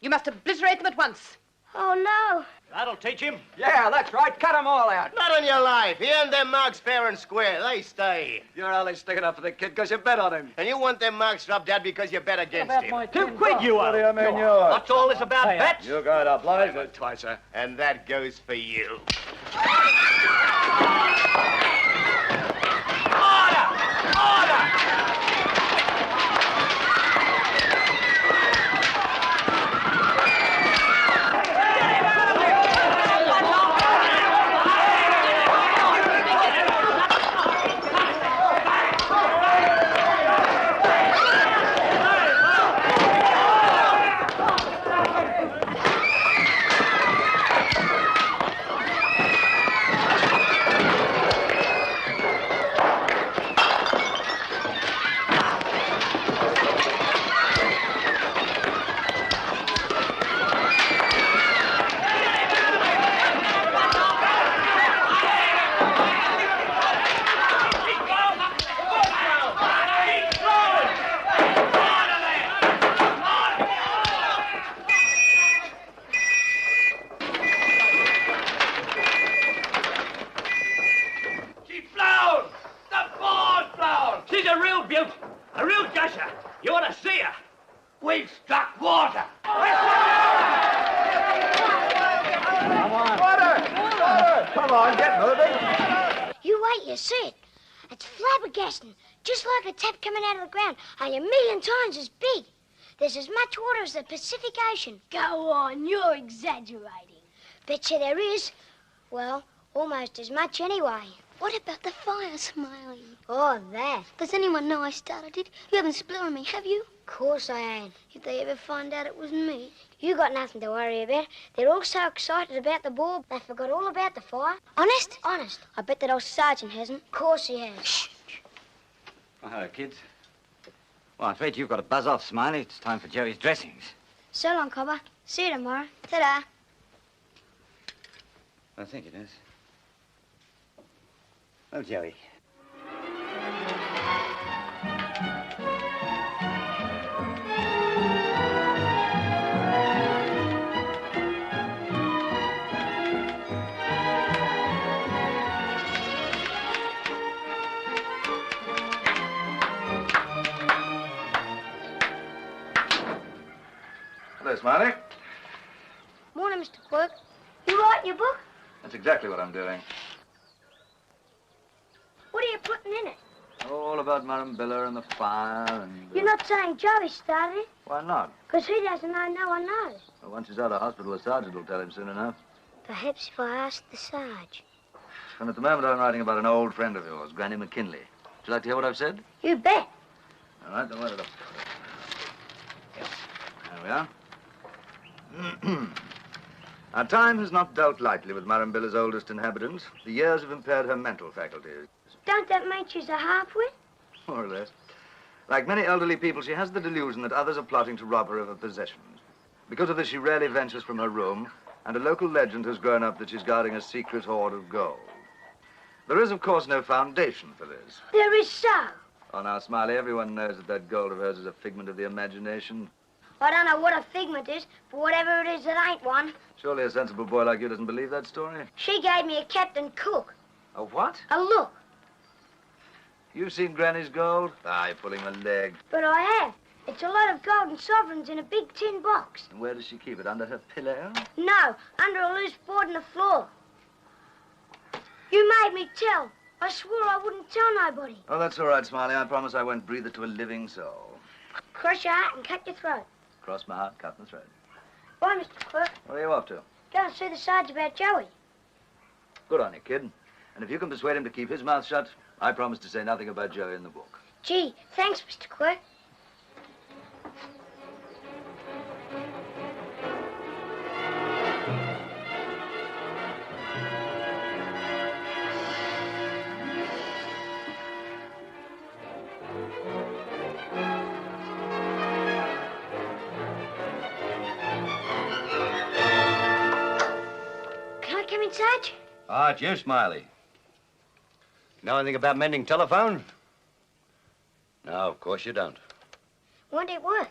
You must obliterate them at once. Oh, no. That'll teach him. Yeah, that's right. Cut them all out. Not on your life. He earned them marks fair and square. They stay. You're only sticking up for the kid because you bet on him. And you want them marks rubbed out because you bet against him. 2 quid you What do owe. you mean yours? What's all this about bets? You got up, lies it twice, sir. And that goes for you. We've struck water. Water! Come on, get moving. You wait, you see it. It's flabbergasting, just like a tap coming out of the ground, only a million times as big. There's as much water as the Pacific Ocean. Go on, you're exaggerating. Betcha there is. Well, almost as much anyway. What about the fire, Smiley? Oh, that. Does anyone know I started it? You haven't split on me, have you? Of course I ain't. If they ever find out it was me. You got nothing to worry about. They're all so excited about the ball, they forgot all about the fire. Honest? Honest. I bet that old sergeant hasn't. Of course he has. Shh. Oh, hello, kids. Well, I'm afraid you've got to buzz off, Smiley. It's time for Joey's dressings. So long, Cobber. See you tomorrow. Ta-da. I think it is. Oh, Joey. Hello, Smiley. Morning, Mr. Quirk. You writing your book? That's exactly what I'm doing. What are you putting in it? All about Marambilla and the fire and... You're not saying Joey started it? Why not? Because he doesn't know no one knows. Well, once he's out of hospital, the sergeant will tell him soon enough. Perhaps if I ask the Sarge. And at the moment, I'm writing about an old friend of yours, Granny McKinley. Would you like to hear what I've said? You bet. All right, then write it up. There we are. Our time has not dealt lightly with Marambilla's oldest inhabitant. The years have impaired her mental faculties. Don't that mean she's a half-wit? More or less. Like many elderly people, she has the delusion that others are plotting to rob her of her possessions. Because of this, she rarely ventures from her room, and a local legend has grown up that she's guarding a secret hoard of gold. There is, of course, no foundation for this. There is so. Oh, now, Smiley, everyone knows that that gold of hers is a figment of the imagination. I don't know what a figment is, but whatever it is, it ain't one. Surely a sensible boy like you doesn't believe that story? She gave me a Captain Cook. A what? A look. You've seen Granny's gold? Ah, you're pulling a leg. But I have. It's a lot of golden sovereigns in a big tin box. And where does she keep it? Under her pillow? No, under a loose board in the floor. You made me tell. I swore I wouldn't tell nobody. Oh, that's all right, Smiley. I promise I won't breathe it to a living soul. Cross your heart and cut your throat. Cross my heart, cut my throat. Bye, Mr. Quirk. Where are you off to? Go and see the Sarge about Joey. Good on you, kid. And if you can persuade him to keep his mouth shut, I promise to say nothing about Joey in the book. Gee, thanks, Mr. Quirk. Can I come in, Sarge? Ah, it's you, Smiley. Know anything about mending telephones? No, of course you don't. Won't it work?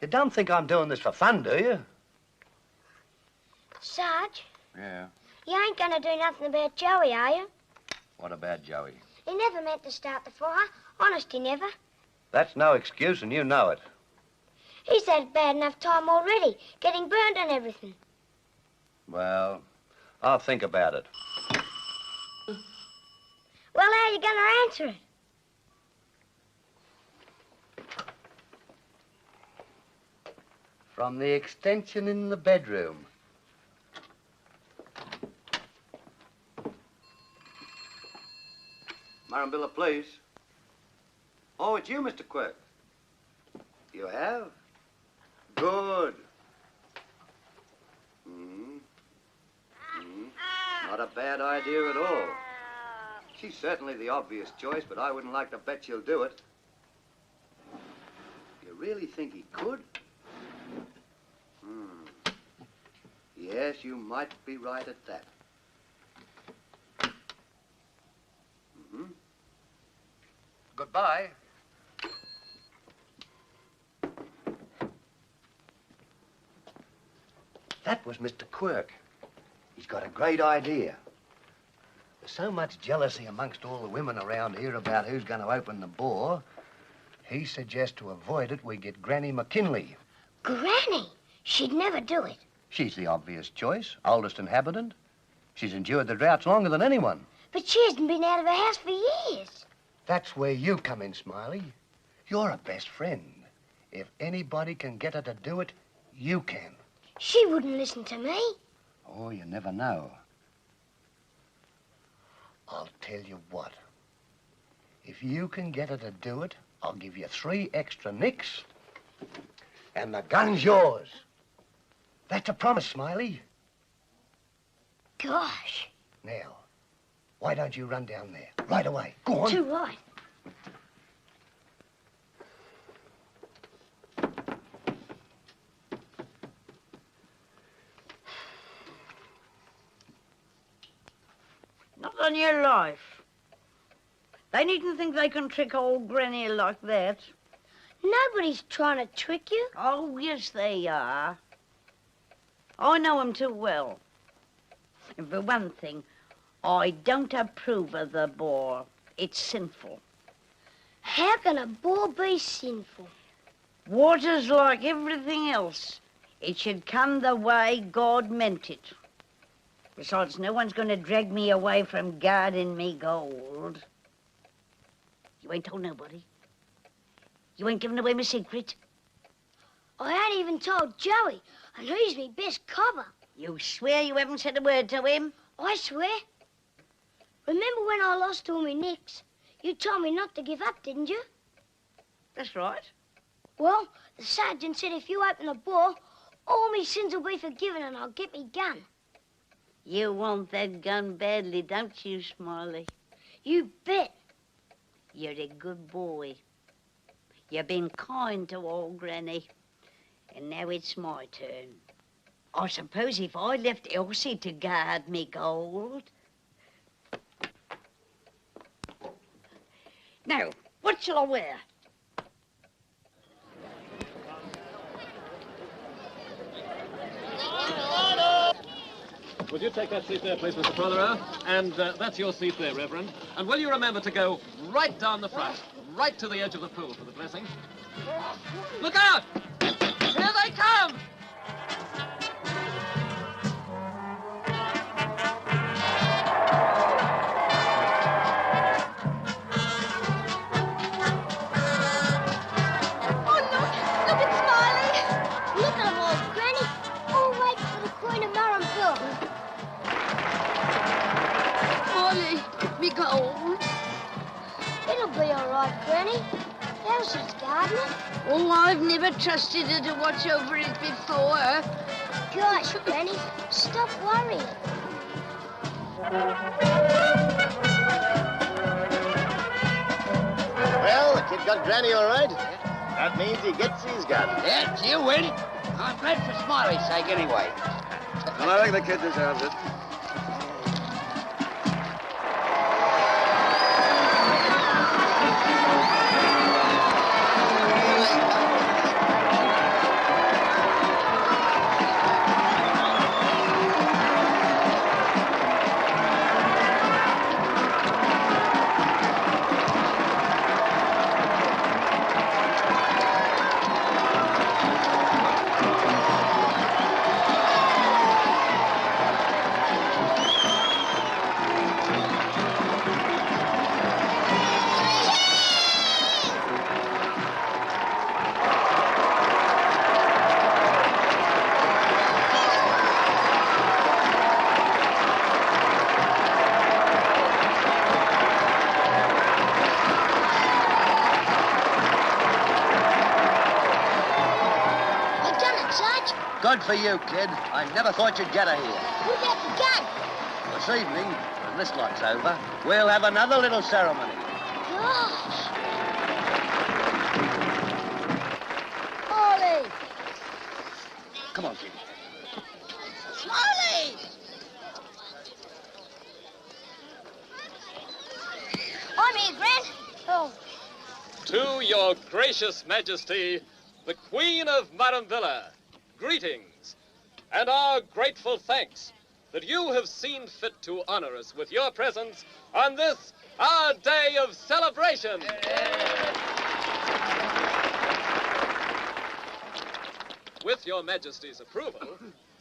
You don't think I'm doing this for fun, do you? Sarge, Yeah. you ain't gonna do nothing about Joey, are you? What about Joey? He never meant to start the fire. Honest, he never. That's no excuse, and you know it. He's had bad enough time already, getting burned and everything. Well, I'll think about it. Well, how are you gonna answer it? From the extension in the bedroom. Marambilla, please. Oh, it's you, Mr. Quirk. You have? Good. Not a bad idea at all. She's certainly the obvious choice, but I wouldn't like to bet she'll do it. You really think he could? Yes, you might be right at that. Goodbye. That was Mr. Quirk. He's got a great idea. There's so much jealousy amongst all the women around here about who's going to open the bore. He suggests to avoid it, we get Granny McKinley. Granny? She'd never do it. She's the obvious choice, oldest inhabitant. She's endured the droughts longer than anyone. But she hasn't been out of her house for years. That's where you come in, Smiley. You're a best friend. If anybody can get her to do it, you can. She wouldn't listen to me. Oh, you never know. I'll tell you what. If you can get her to do it, I'll give you 3 extra nicks, and the gun's yours. That's a promise, Smiley. Gosh. Now, why don't you run down there? Right away. Go on. Too right. Not on your life. They needn't think they can trick old Granny like that. Nobody's trying to trick you. Oh, yes, they are. I know 'em too well. And for one thing, I don't approve of the bore. It's sinful. How can a bore be sinful? Water's like everything else. It should come the way God meant it. Besides, no one's going to drag me away from guarding me gold. You ain't told nobody? You ain't given away my secret? I ain't even told Joey, and he's me best cover. You swear you haven't said a word to him? I swear. Remember when I lost all my nicks? You told me not to give up, didn't you? That's right. Well, the sergeant said if you open the bore, all me sins will be forgiven and I'll get me gun. You want that gun badly, don't you, Smiley? You bet. You're a good boy. You've been kind to old Granny. And now it's my turn. I suppose if I left Elsie to guard me gold... Now, what shall I wear? Would you take that seat there, please, Mr. Prothero? And that's your seat there, Reverend. And will you remember to go right down the front, right to the edge of the pool for the blessing? Look out! Here they come! right, Granny. Elsie's gardening. Oh, I've never trusted her to watch over it before. Gosh, Granny, stop worrying. Well, the kid got Granny all right. That means he gets his gun. Yeah, you win. I'm glad for Smiley's sake, anyway. And I think the kid deserves it. Good for you, kid. I never thought you'd get her here. What about the gun? This evening, when this lot's over, we'll have another little ceremony. Gosh. Smiley! Come on, kid. Smiley! I'm here, Gran. Oh. To your gracious majesty, the Queen of Maranvilla, greetings, and our grateful thanks that you have seen fit to honor us with your presence on this, our day of celebration. With your majesty's approval,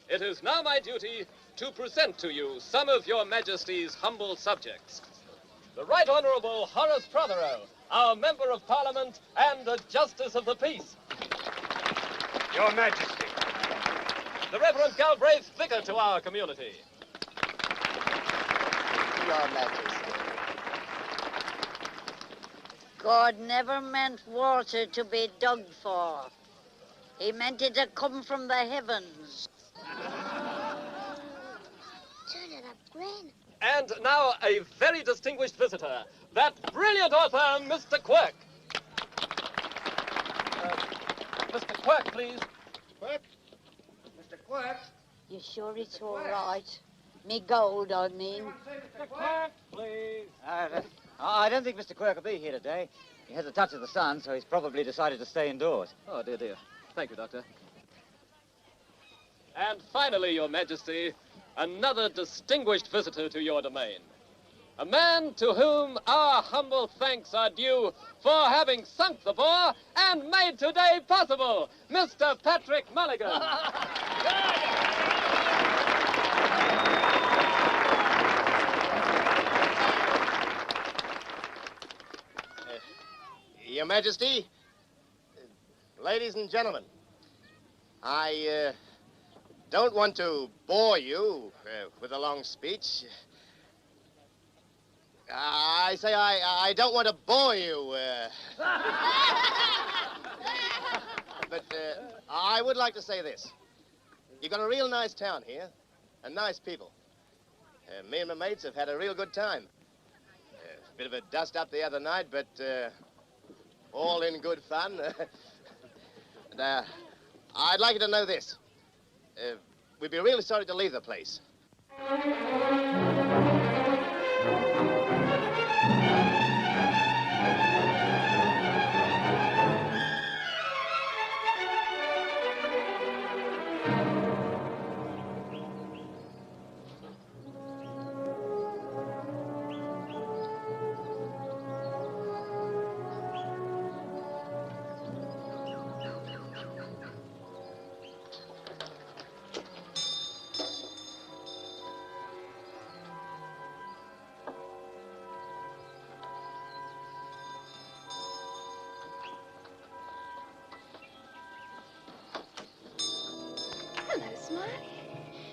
it is now my duty to present to you some of your majesty's humble subjects. The Right Honourable Horace Prothero, our Member of Parliament and a Justice of the Peace. Your Majesty. The Reverend Galbraith, Vicar to our community. Your Majesty. God never meant water to be dug for. He meant it to come from the heavens. Turn it up, Gran. And now a very distinguished visitor, that brilliant author, Mr. Quirk. Mr. Quirk, please. Quirk? Mr. Quirk? You sure it's all right? Me gold, I mean. Mr. Quirk, please. I don't think Mr. Quirk will be here today. He has a touch of the sun, so he's probably decided to stay indoors. Oh, dear, dear. Thank you, Doctor. And finally, Your Majesty, another distinguished visitor to your domain. A man to whom our humble thanks are due for having sunk the bore and made today possible, Mr. Patrick Mulligan. Your Majesty, ladies and gentlemen, I don't want to bore you with a long speech. I say I don't want to bore you. But I would like to say this. You've got a real nice town here, and nice people. Me and my mates have had a real good time. A bit of a dust-up the other night, but all in good fun. And, I'd like you to know this. We'd be really sorry to leave the place.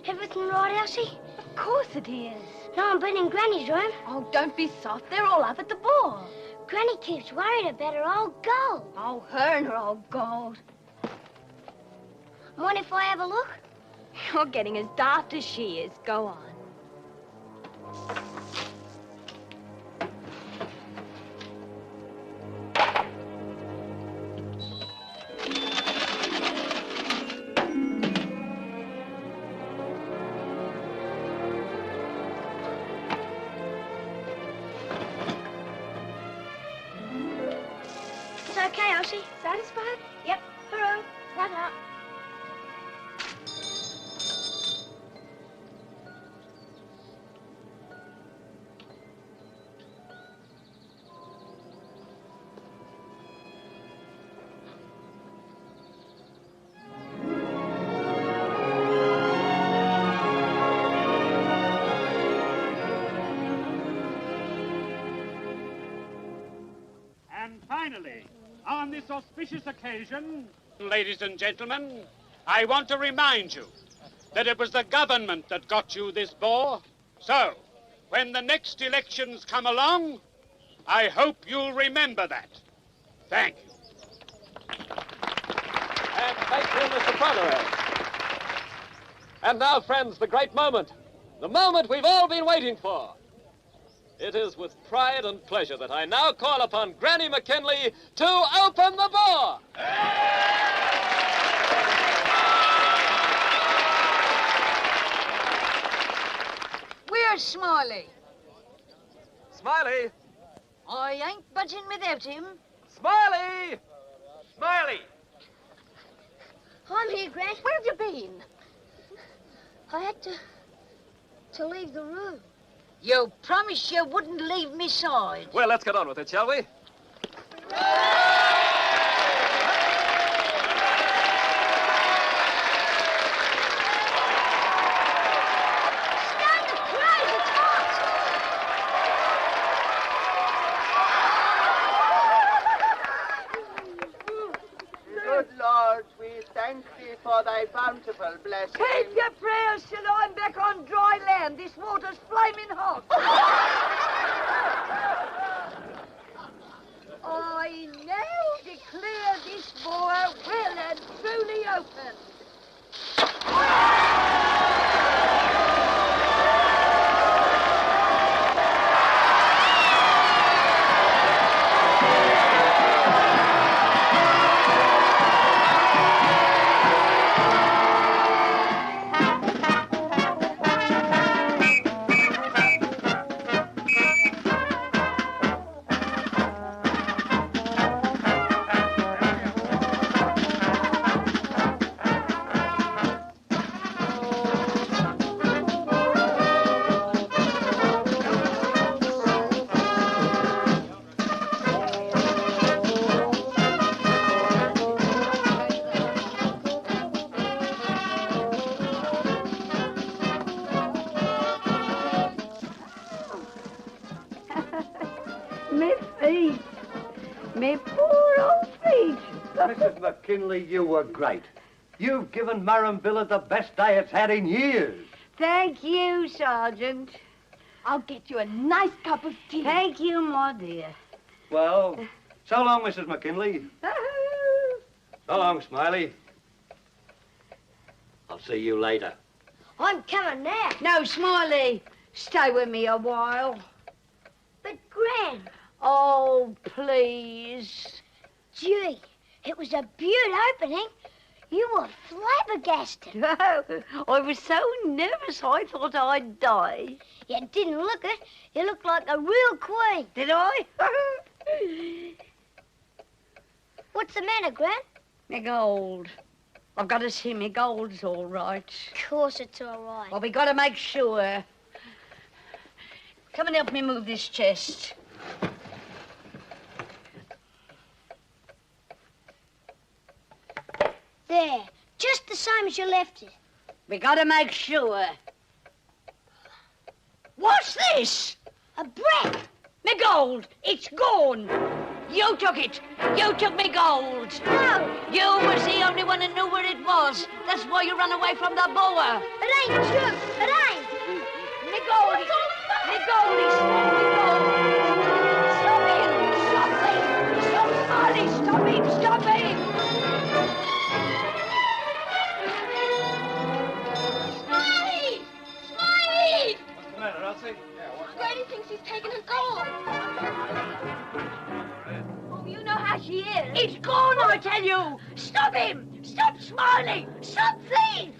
Everything right, Elsie? Of course it is. No, I'm been in Granny's room. Oh, don't be soft. They're all up at the ball. Granny keeps worried about her old gold. Oh, her and her old gold. Mind if I have a look? You're getting as daft as she is. Go on. It's okay, Elsie. Satisfied? Yep. Hurrah. Ta-ta. And finally, on this auspicious occasion, ladies and gentlemen, I want to remind you that it was the government that got you this bore. So, when the next elections come along, I hope you'll remember that. Thank you. And thank you, Mr. Protheroe. And now, friends, the great moment. The moment we've all been waiting for. It is with pride and pleasure that I now call upon Granny McKinley to open the bore. Where's Smiley? Smiley! I ain't budging without him. Smiley! Smiley! I'm here, Gran. Where have you been? I had to leave the room. You promised you wouldn't leave me side. Well, let's get on with it, shall we? Good Lord, we thank thee for thy bountiful blessing. Keep your prayers till I'm back on dry land. This water's flaming hot. I now declare this bore well and truly open. Me poor old feet. Mrs. McKinley, you were great. You've given Murrumbilla the best day it's had in years. Thank you, Sergeant. I'll get you a nice cup of tea. Thank you, my dear. Well, so long, Mrs. McKinley. So long, Smiley. I'll see you later. I'm coming now. No, Smiley, stay with me a while. But, Gran. Oh, please. Gee, it was a beaut opening. You were flabbergasted. I was so nervous I thought I'd die. You didn't look it. You looked like a real queen. Did I? What's the matter, Gran? Me gold. I've got to see me gold's all right. Of course it's all right. Well, we got to make sure. Come and help me move this chest. There, just the same as you left it. We got to make sure. What's this? A breath. Me gold. It's gone. You took it. You took me gold. No. You was the only one who knew where it was. That's why you ran away from the boer. It ain't true. It ain't. Me gold. Me gold. He stole me gold. Stop him. Stop Elsie? Granny thinks he's taken us all. Oh, you know how she is. He's gone, I tell you! Stop him! Stop Smiley! Stop thief!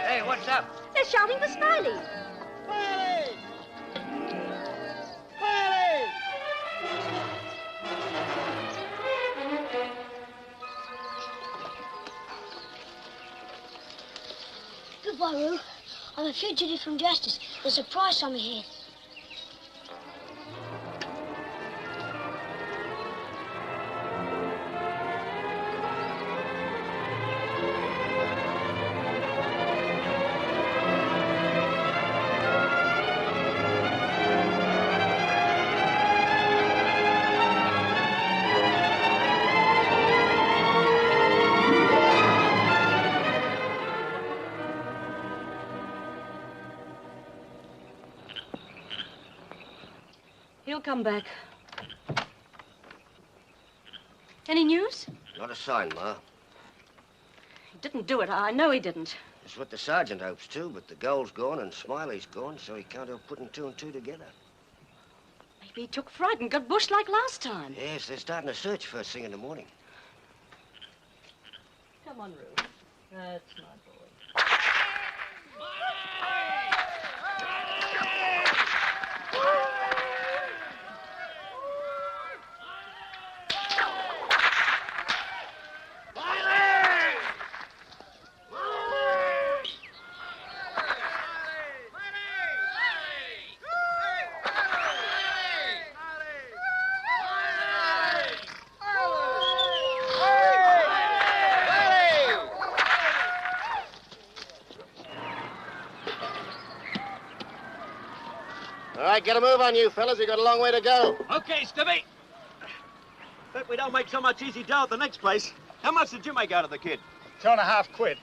Hey, what's up? They're shouting for Smiley. Goodbye, Roo. I'm a fugitive from justice. There's a price on my head. He'll come back. Any news? Not a sign, Ma. He didn't do it. I know he didn't. It's what the sergeant hopes too, but the girl's gone and Smiley's gone, so he can't help putting two and two together. Maybe he took fright and got bushed like last time. Yes, they're starting a search first thing in the morning. Come on, Roo. That's my boy. All right, get a move on you, fellas. You've got a long way to go. Okay, Stubby. Bet we don't make so much easy dough at the next place. How much did you make out of the kid? $2.50 quid.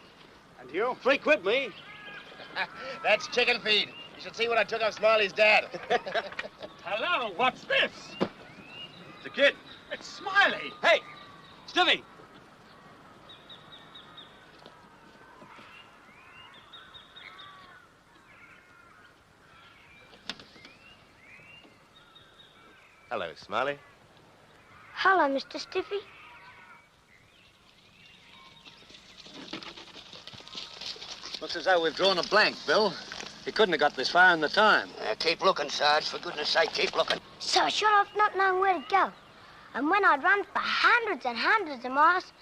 And you? $3 quid, me. That's chicken feed. You should see what I took off Smiley's dad. Hello, what's this? It's a kid. It's Smiley. Hey, Stubby. Hello, Smiley. Hello, Mr. Stiffy. Looks as though we've drawn a blank, Bill. He couldn't have got this far in the time. Keep looking, Sarge. For goodness sake, keep looking. So I shot off not knowing where to go. And when I'd run for hundreds and hundreds of miles,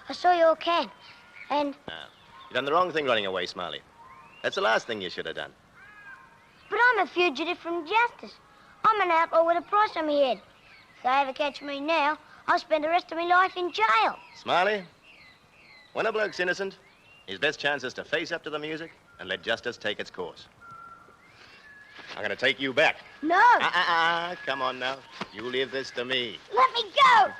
I saw your can. And... You've done the wrong thing running away, Smiley. That's the last thing you should have done. But I'm a fugitive from justice. I'm an outlaw with a price on my head. If they ever catch me now, I'll spend the rest of my life in jail. Smiley, when a bloke's innocent, his best chance is to face up to the music and let justice take its course. I'm gonna take you back. No. Come on now. You leave this to me. Let me go.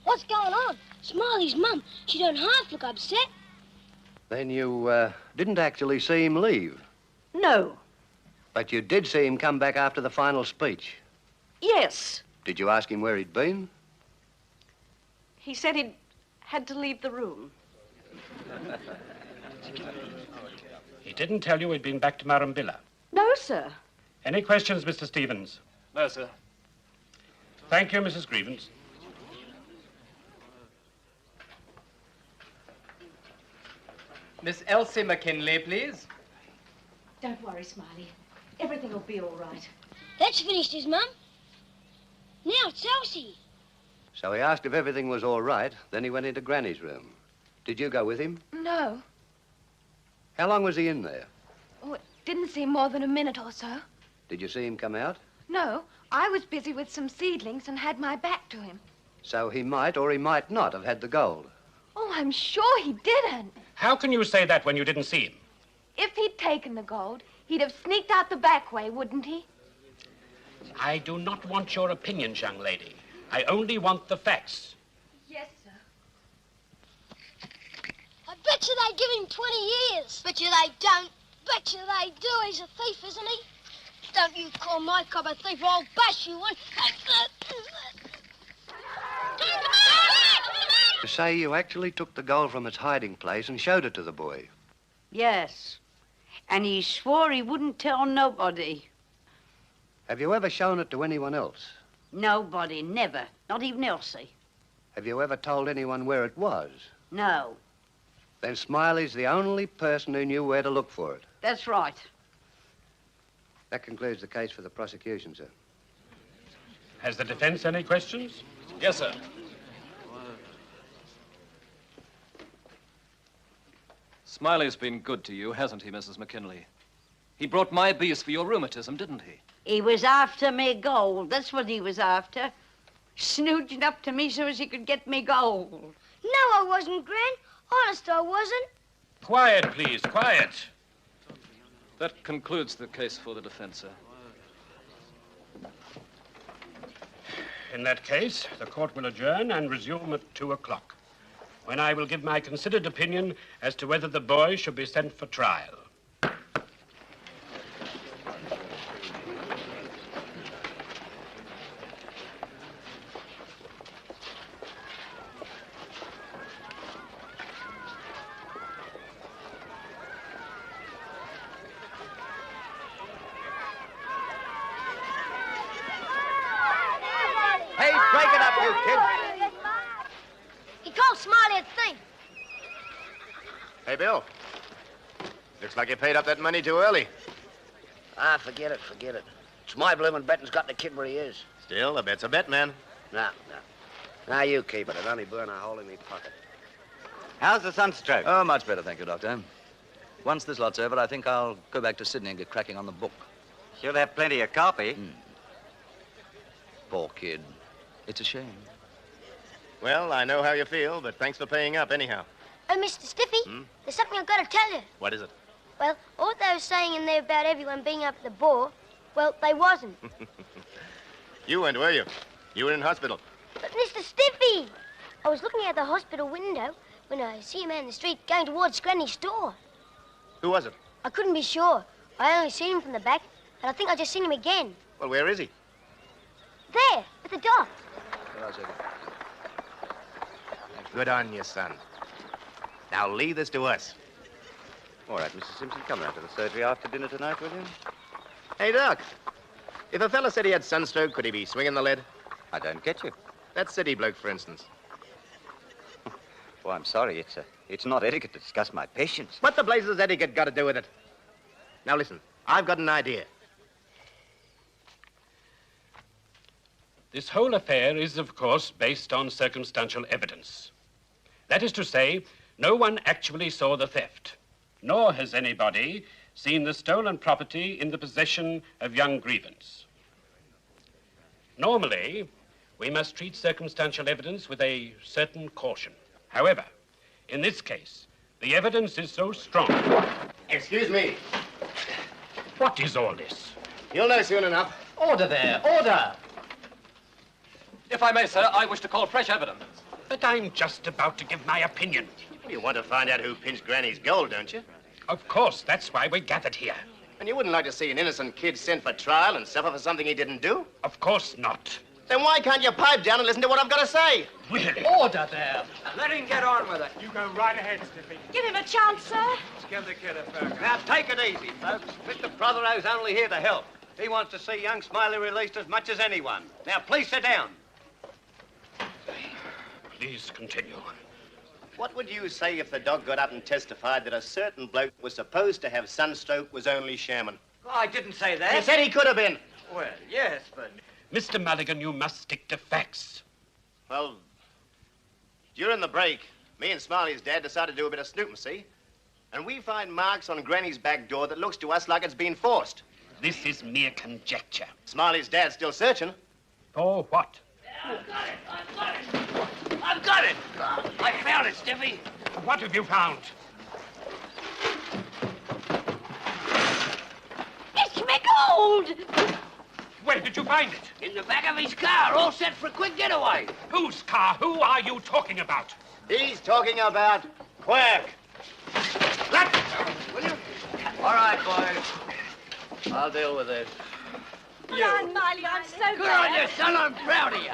What's going on? Smiley's mum, she don't half look upset. Then you didn't actually see him leave? No. But you did see him come back after the final speech? Yes. Did you ask him where he'd been? He said he'd had to leave the room. He didn't tell you he'd been back to Marambilla. No, sir. Any questions, Mr. Stevens? No, sir. Thank you, Mrs. Grievance. Miss Elsie McKinley, please. Don't worry, Smiley. Everything will be all right. That's finished, his mum. Now it's Elsie. So he asked if everything was all right, then he went into Granny's room. Did you go with him? No. How long was he in there? Oh, it didn't seem more than a minute or so. Did you see him come out? No, I was busy with some seedlings and had my back to him. So he might or he might not have had the gold. Oh, I'm sure he didn't. How can you say that when you didn't see him? If he'd taken the gold, he'd have sneaked out the back way, wouldn't he? I do not want your opinions, young lady. I only want the facts. Yes, sir. I bet you they give him 20 years. Bet you they don't. Bet you they do. He's a thief, isn't he? Don't you call my cop a thief or I'll bash you one. To say you actually took the gold from its hiding place and showed it to the boy. Yes. And he swore he wouldn't tell nobody. Have you ever shown it to anyone else? Nobody, never. Not even Elsie. Have you ever told anyone where it was? No. Then Smiley's the only person who knew where to look for it. That's right. That concludes the case for the prosecution, sir. Has the defense any questions? Yes, sir. Smiley's been good to you, hasn't he, Mrs. McKinley? He brought my bees for your rheumatism, didn't he? He was after me gold. That's what he was after. Snooging up to me so as he could get me gold. No, I wasn't, Gran. Honest, I wasn't. Quiet, please, quiet. That concludes the case for the defense, sir. In that case, the court will adjourn and resume at 2 o'clock, when I will give my considered opinion as to whether the boy should be sent for trial. Hey, break it up, you kid. He called Smiley a thief. Hey, Bill. Looks like you paid up that money too early. Ah, forget it, forget it. It's my bloomin' betting's got the kid where he is. Still, a bet's a bet, man. No. Now you keep it. It'll only burn a hole in me pocket. How's the sunstroke? Oh, much better, thank you, Doctor. Once this lot's over, I think I'll go back to Sydney and get cracking on the book. Should have plenty of copy. Poor kid. It's a shame. Well, I know how you feel, but thanks for paying up anyhow. Oh, Mr. Stiffy, there's something I've got to tell you. What is it? Well, all they were saying in there about everyone being up at the bore, well, they wasn't. You weren't, were you? You were in hospital. But, Mr. Stiffy, I was looking out the hospital window when I see a man in the street going towards Granny's store. Who was it? I couldn't be sure. I only seen him from the back, and I think I just seen him again. Well, where is he? There, with the dog. Good on you, son. Now leave this to us. All right, Mr. Simpson, come round to the surgery after dinner tonight, will you? Hey, Doc. If a fella said he had sunstroke, could he be swinging the lead? I don't get you. That city bloke, for instance. Oh, I'm sorry. It's not etiquette to discuss my patients. What the blazes has etiquette got to do with it? Now, listen. I've got an idea. This whole affair is, of course, based on circumstantial evidence. That is to say, no one actually saw the theft, nor has anybody seen the stolen property in the possession of young Grievance. Normally, we must treat circumstantial evidence with a certain caution. However, in this case, the evidence is so strong. Excuse me. What is all this? You'll know soon enough. Order there, order! If I may, sir, I wish to call fresh evidence. But I'm just about to give my opinion. You want to find out who pinched Granny's gold, don't you? Of course, that's why we're gathered here. And you wouldn't like to see an innocent kid sent for trial and suffer for something he didn't do? Of course not. Then why can't you pipe down and listen to what I've got to say? Really? Order there! Let him get on with it. You go right ahead, Stiffy. Give him a chance, sir. Let's give the kid a burger. Now, take it easy, folks. Mr. Prothero's only here to help. He wants to see young Smiley released as much as anyone. Now, please sit down. Please continue. What would you say if the dog got up and testified that a certain bloke was supposed to have sunstroke was only shamming? Oh, I didn't say that. You said he could have been. Well, yes, but... Mr. Mulligan, you must stick to facts. Well, during the break, me and Smiley's dad decided to do a bit of snooping, see? and we find marks on Granny's back door that looks to us like it's been forced. This is mere conjecture. Smiley's dad's still searching. For what? I've got it! I've got it! I've got it! I found it, Stiffy. What have you found? It's me gold! Where did you find it? In the back of his car, all set for a quick getaway. Whose car? Who are you talking about? He's talking about Quirk. Will you? All right, boys. I'll deal with this. Come on, Smiley, I'm so glad. Good on you, son. I'm proud of you.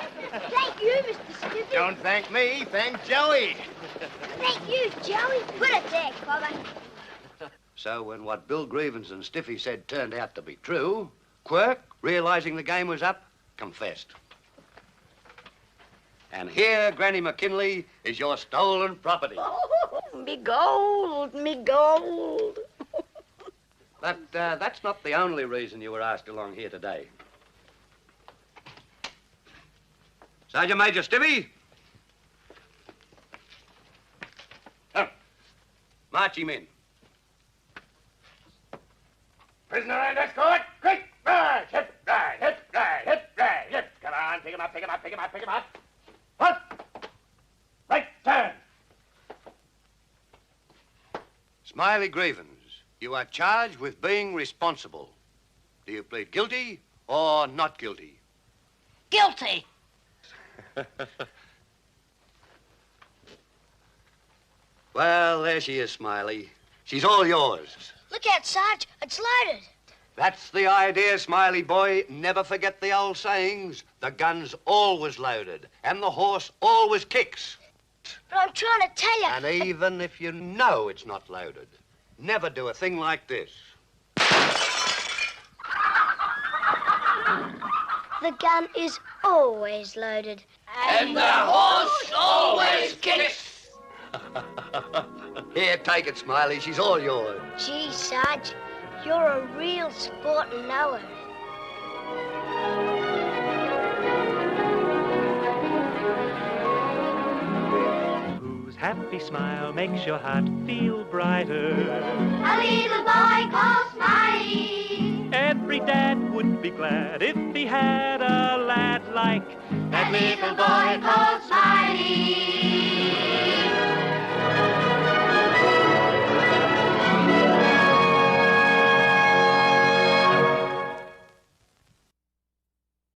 Thank you, Mr. Stiffy. Don't thank me, thank Joey. Thank you, Joey. Put it there, Cobber. So when what Bill Grievens and Stiffy said turned out to be true, Quirk, realizing the game was up, confessed. And here, Granny McKinley, is your stolen property. Oh, me gold, me gold. But that's not the only reason you were asked along here today. Sergeant Major Stiffy. March him in. Prisoner and escort, quick, march, hip, right, hip, right, hip, right, hip. Come on, pick him up, pick him up, pick him up, pick him up. What? Right turn. Smiley Grievens, you are charged with being responsible. Do you plead guilty or not guilty? Guilty. Well, there she is, Smiley. She's all yours. Look out, Sarge. It's loaded. That's the idea, Smiley boy. Never forget the old sayings. The gun's always loaded, and the horse always kicks. But I'm trying to tell you. And even if you know it's not loaded, never do a thing like this. The gun is always loaded. And the horse always kicks. Here, take it, Smiley. She's all yours. Gee, Sarge, you're a real sport and knower. Whose happy smile makes your heart feel brighter? A little boy called Smiley. Every dad would be glad if he had a lad like that little boy called Smiley.